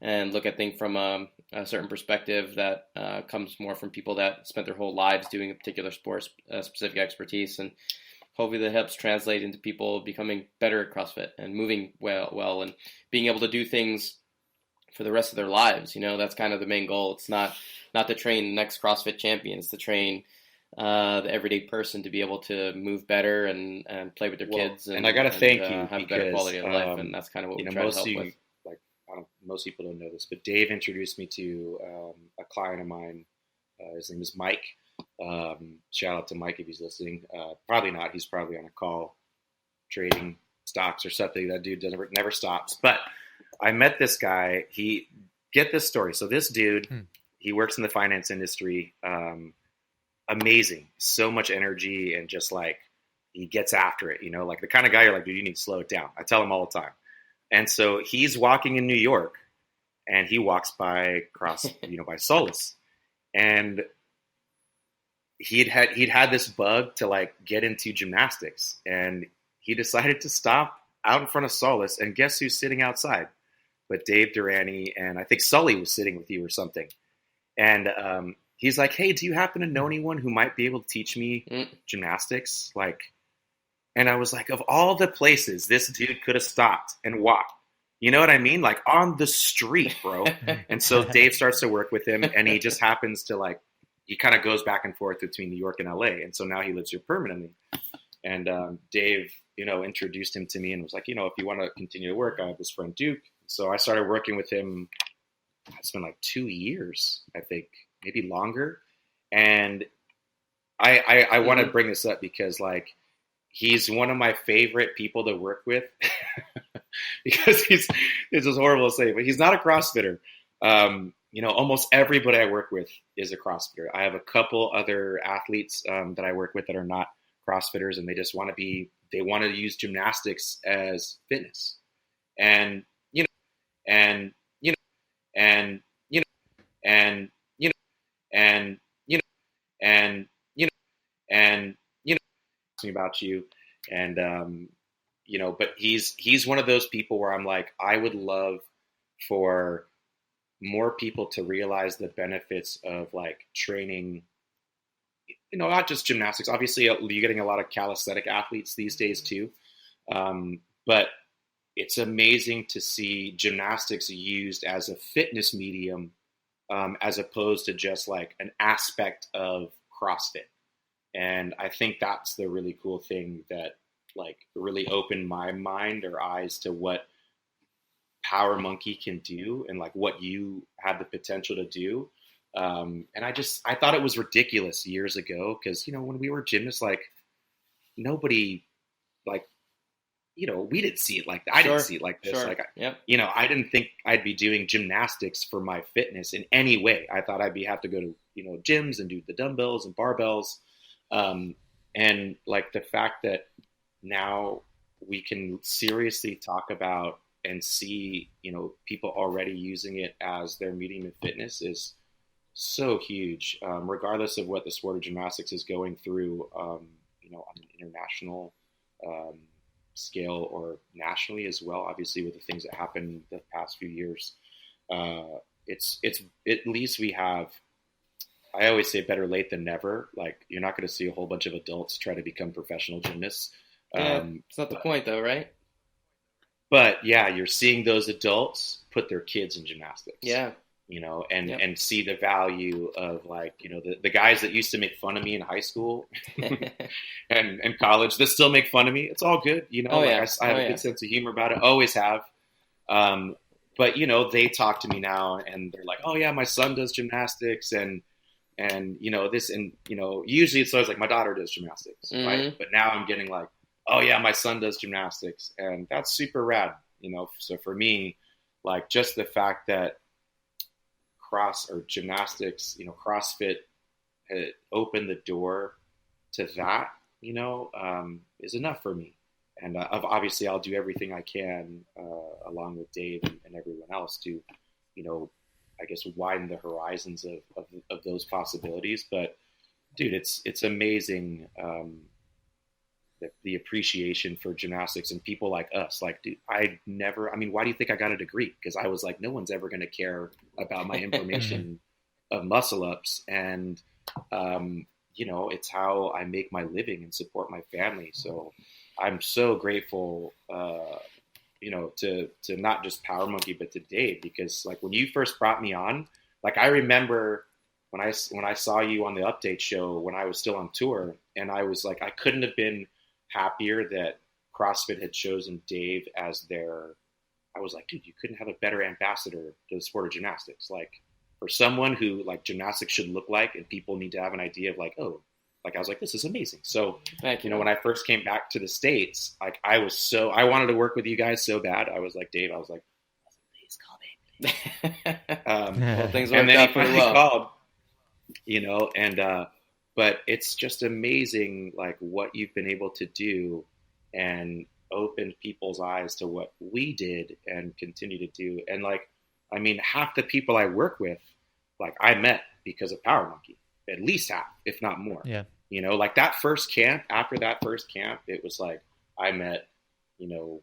and look at things from a certain perspective that comes more from people that spent their whole lives doing a particular sport, specific expertise, and hopefully that helps translate into people becoming better at CrossFit and moving well and being able to do things for the rest of their lives. That's kind of the main goal. It's not to train the next CrossFit champion. It's to train the everyday person to be able to move better and play with their kids. And I got to thank you, have because, a better quality of life. And that's kind of what we try to help with. Most people don't know this, but Dave introduced me to a client of mine. His name is Mike. Shout out to Mike if he's listening. Probably not. He's probably on a call trading stocks or something. That dude never stops. But I met this guy. Get this story. So this dude, he works in the finance industry. Amazing. So much energy, and just like, he gets after it, like the kind of guy you're like, dude, you need to slow it down. I tell him all the time. And so he's walking in New York, and he walks by by Solace, and he'd had this bug to like get into gymnastics, and he decided to stop out in front of Solace, and guess who's sitting outside? But Dave Durrani, and I think Sully was sitting with you or something. And he's like, hey, do you happen to know anyone who might be able to teach me gymnastics? Like, and I was like, of all the places this dude could have stopped and walked, you know what I mean? Like, on the street, bro. And so Dave starts to work with him, and he just happens to like, he kind of goes back and forth between New York and LA. And so now he lives here permanently. And Dave, introduced him to me and was like, if you want to continue to work, I have this friend Duke. So I started working with him. It's been like 2 years, I think, maybe longer. And I want to bring this up because, like, he's one of my favorite people to work with because it's just horrible to say, but he's not a CrossFitter. Almost everybody I work with is a CrossFitter. I have a couple other athletes that I work with that are not CrossFitters, and they just want to use gymnastics as fitness. And about you, and but he's one of those people where I'm like, I would love for more people to realize the benefits of like training, not just gymnastics. Obviously, you're getting a lot of calisthenic athletes these days too, but it's amazing to see gymnastics used as a fitness medium, as opposed to just like an aspect of CrossFit. And I think that's the really cool thing that like really opened my mind or eyes to what Power Monkey can do and like what you have the potential to do. And I thought it was ridiculous years ago because, when we were gymnasts, like nobody like, we didn't see it like that. I didn't see it like this. Sure. Like, yep. I didn't think I'd be doing gymnastics for my fitness in any way. I thought I'd have to go to, gyms and do the dumbbells and barbells. And like the fact that now we can seriously talk about and see, people already using it as their medium of fitness is so huge, regardless of what the sport of gymnastics is going through, on an international scale or nationally as well. Obviously, with the things that happened the past few years, it's at least we have. I always say better late than never. Like you're not going to see a whole bunch of adults try to become professional gymnasts. It's not the point, though, right? But yeah, you're seeing those adults put their kids in gymnastics. Yeah. And see the value of like, the guys that used to make fun of me in high school and college that still make fun of me. It's all good. I have a good sense of humor about it. Always have. But they talk to me now and they're like, oh yeah, my son does gymnastics and this, and, usually it's always like my daughter does gymnastics, right? But now I'm getting like, oh yeah, my son does gymnastics, and that's super rad, So for me, like just the fact that gymnastics, CrossFit had opened the door to that, is enough for me. And obviously I'll do everything I can, along with Dave and everyone else to, I guess widen the horizons of those possibilities. But dude, it's amazing, the appreciation for gymnastics and people like us. Like, dude, why do you think I got a degree? Because I was like, no one's ever going to care about my information of muscle ups. And, it's how I make my living and support my family. So I'm so grateful, to not just Power Monkey, but to Dave, because like when you first brought me on, like I remember when I saw you on the update show when I was still on tour, and I was like, I couldn't have been happier that CrossFit had chosen Dave as I was like, dude, you couldn't have a better ambassador to the sport of gymnastics. Like for someone who like gymnastics should look like, and people need to have an idea of like, oh, like I was like, this is amazing. So, when I first came back to the States, like I wanted to work with you guys so bad. I was like, Dave, please call me. Well, things worked out pretty well. Called, but it's just amazing, like what you've been able to do and opened people's eyes to what we did and continue to do. And like, I mean, half the people I work with, like I met because of Power Monkey, at least half, if not more. Yeah. Like that first camp, after that first camp, it was like, I met,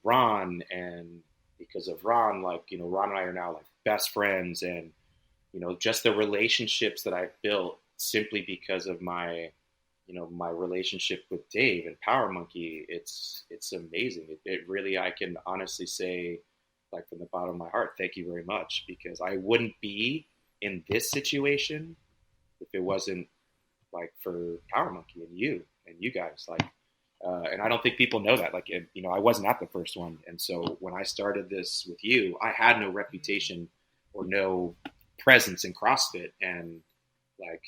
Ron, and because of Ron, like, Ron and I are now like best friends, and, just the relationships that I've built simply because of my, my relationship with Dave and Power Monkey. It's amazing. It really, I can honestly say, like from the bottom of my heart, thank you very much, because I wouldn't be in this situation if it wasn't like for Power Monkey and you guys, like, and I don't think people know that, like, I wasn't at the first one. And so when I started this with you, I had no reputation or no presence in CrossFit. And like,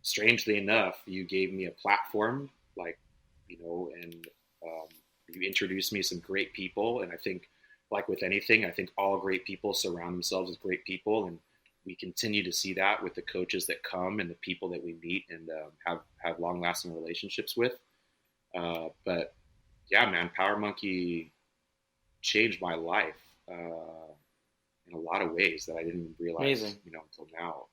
strangely enough, you gave me a platform, like, and you introduced me to some great people. And I think, like with anything, I think all great people surround themselves with great people. And we continue to see that with the coaches that come and the people that we meet and have long-lasting relationships with. But yeah, man, Power Monkey changed my life in a lot of ways that I didn't realize, until now.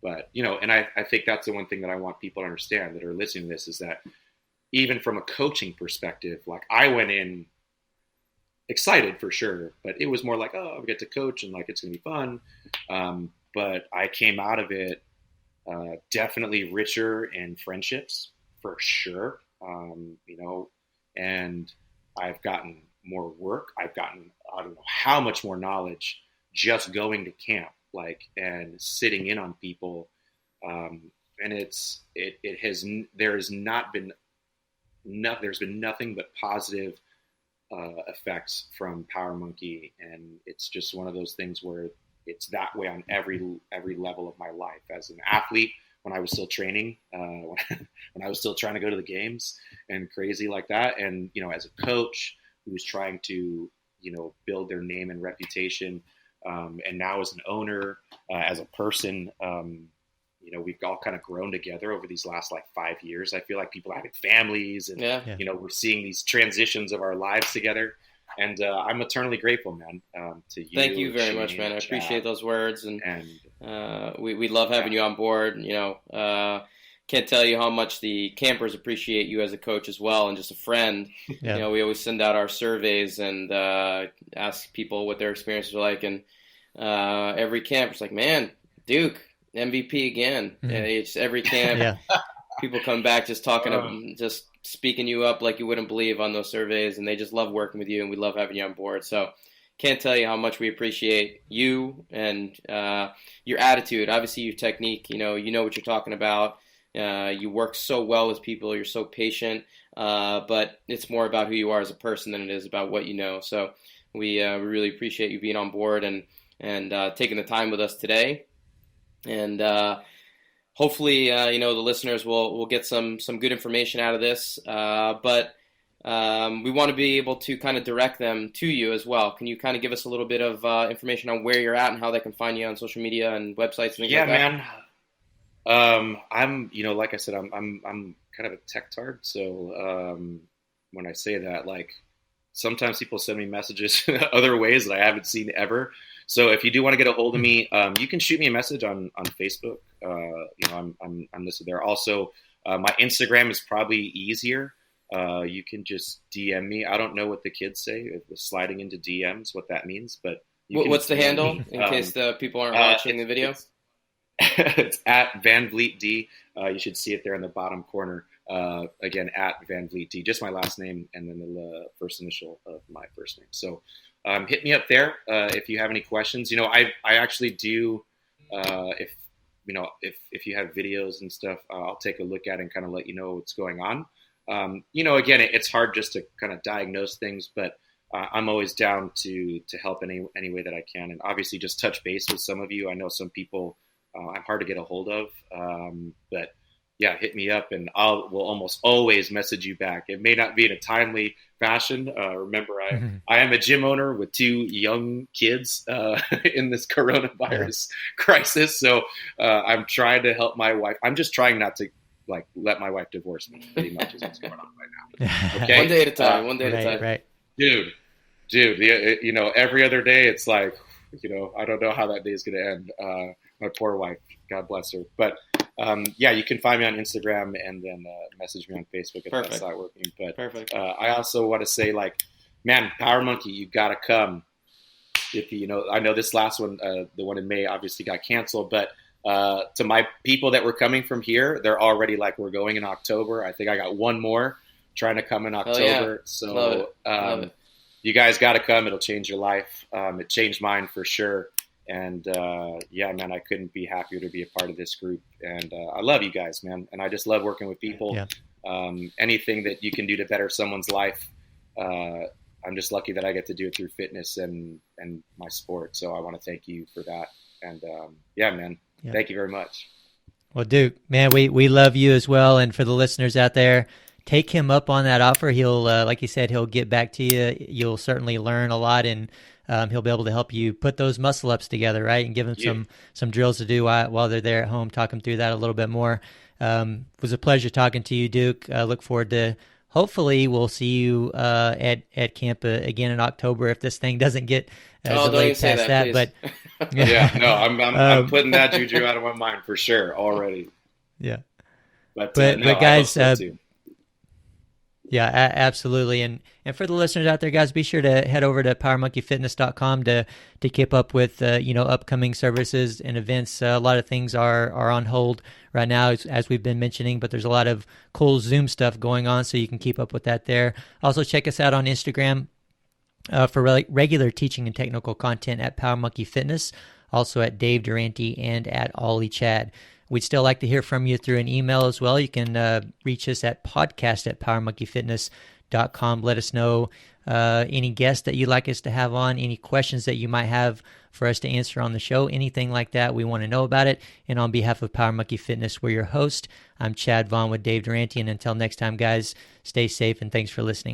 But, and I think that's the one thing that I want people to understand that are listening to this, is that even from a coaching perspective, like I went in excited for sure, but it was more like, oh, I get to coach and like, it's going to be fun. But I came out of it definitely richer in friendships for sure. And I've gotten more work. I've gotten, I don't know how much more knowledge just going to camp, like, and sitting in on people. And there's been nothing but positive effects from Power Monkey. And it's just one of those things where it's that way on every level of my life. As an athlete, when I was still training, when I was still trying to go to the games and crazy like that. And, as a coach who was trying to, build their name and reputation. And now as an owner, as a person, we've all kind of grown together over these last 5 years. I feel like people having families and, we're seeing these transitions of our lives together. And I'm eternally grateful, man, to you. Thank you very much, man. I appreciate those words. And we love having you on board. Can't tell you how much the campers appreciate you as a coach as well, and just a friend. Yeah. We always send out our surveys and ask people what their experiences are like. And every camper's like, man, Duke, MVP again. Mm-hmm. It's every camp. People come back just talking, just speaking you up like you wouldn't believe on those surveys, and they just love working with you, and we love having you on board. So can't tell you how much we appreciate you and your attitude. Obviously, your technique. You know what you're talking about. You work so well with people. You're so patient, but it's more about who you are as a person than it is about what you know. So we really appreciate you being on board and taking the time with us today. And hopefully, the listeners will get some good information out of this. But we want to be able to kind of direct them to you as well. Can you kind of give us a little bit of information on where you're at and how they can find you on social media and websites and things like that? Yeah, man. I'm, like I said, I'm kind of a tech tard. So, when I say that, sometimes people send me messages other ways that I haven't seen ever. So if you do want to get a hold of me, you can shoot me a message on Facebook. I'm listed there. Also, my Instagram is probably easier. You can just DM me. I don't know what the kids say, sliding into DMs, what that means, but what's the handle in case the people aren't watching the video? It's at VanVleet D. You should see it there in the bottom corner. Again, at VanVleet D. Just my last name and then the first initial of my first name. So hit me up there if you have any questions. I actually do. If you have videos and stuff, I'll take a look at it and kind of let you know what's going on. Again, it's hard just to kind of diagnose things, but I'm always down to help any way that I can. And obviously just touch base with some of you. I know some people I'm hard to get a hold of, but yeah, hit me up and we'll almost always message you back. It may not be in a timely fashion. Remember, I am a gym owner with 2 young kids in this coronavirus crisis. So I'm trying to help my wife. I'm just trying not to let my wife divorce me, pretty much is what's going on right now. Okay? One day at a time, one day at a time. Right. Dude, every other day it's I don't know how that day is going to end. My poor wife, God bless her. But you can find me on Instagram and then message me on Facebook if that's not working. But Perfect. I also want to say, man, Power Monkey, you got to come. If I know this last one, the one in May, obviously got canceled. But to my people that were coming from here, they're already we're going in October. I think I got one more trying to come in October. So Love it. You guys got to come. It'll change your life. It changed mine for sure. And man, I couldn't be happier to be a part of this group. And I love you guys, man. And I just love working with people. Yeah. Anything that you can do to better someone's life. I'm just lucky that I get to do it through fitness and my sport. So I want to thank you for that. And man, thank you very much. Well, Duke, man, we love you as well. And for the listeners out there, take him up on that offer. He'll, like you said, he'll get back to you. You'll certainly learn a lot, and he'll be able to help you put those muscle ups together, right? And give them some drills to do while they're there at home. Talk them through that a little bit more. It was a pleasure talking to you, Duke. I look forward to, hopefully we'll see you at camp again in October if this thing doesn't get delayed past that. But I'm putting that juju out of my mind for sure already. Yeah. But guys, yeah, absolutely. And for the listeners out there, guys, be sure to head over to powermonkeyfitness.com to keep up with upcoming services and events. A lot of things are on hold right now, as we've been mentioning, but there's a lot of cool Zoom stuff going on, so you can keep up with that there. Also, check us out on Instagram for regular teaching and technical content at Power Monkey Fitness, also at Dave Durante and at Ollie Chad. We'd still like to hear from you through an email as well. You can reach us at podcast@powermonkeyfitness.com. Let us know any guests that you'd like us to have on, any questions that you might have for us to answer on the show, anything like that. We want to know about it. And on behalf of Power Monkey Fitness, we're your host. I'm Chad Vaughn with Dave Durante. And until next time, guys, stay safe and thanks for listening.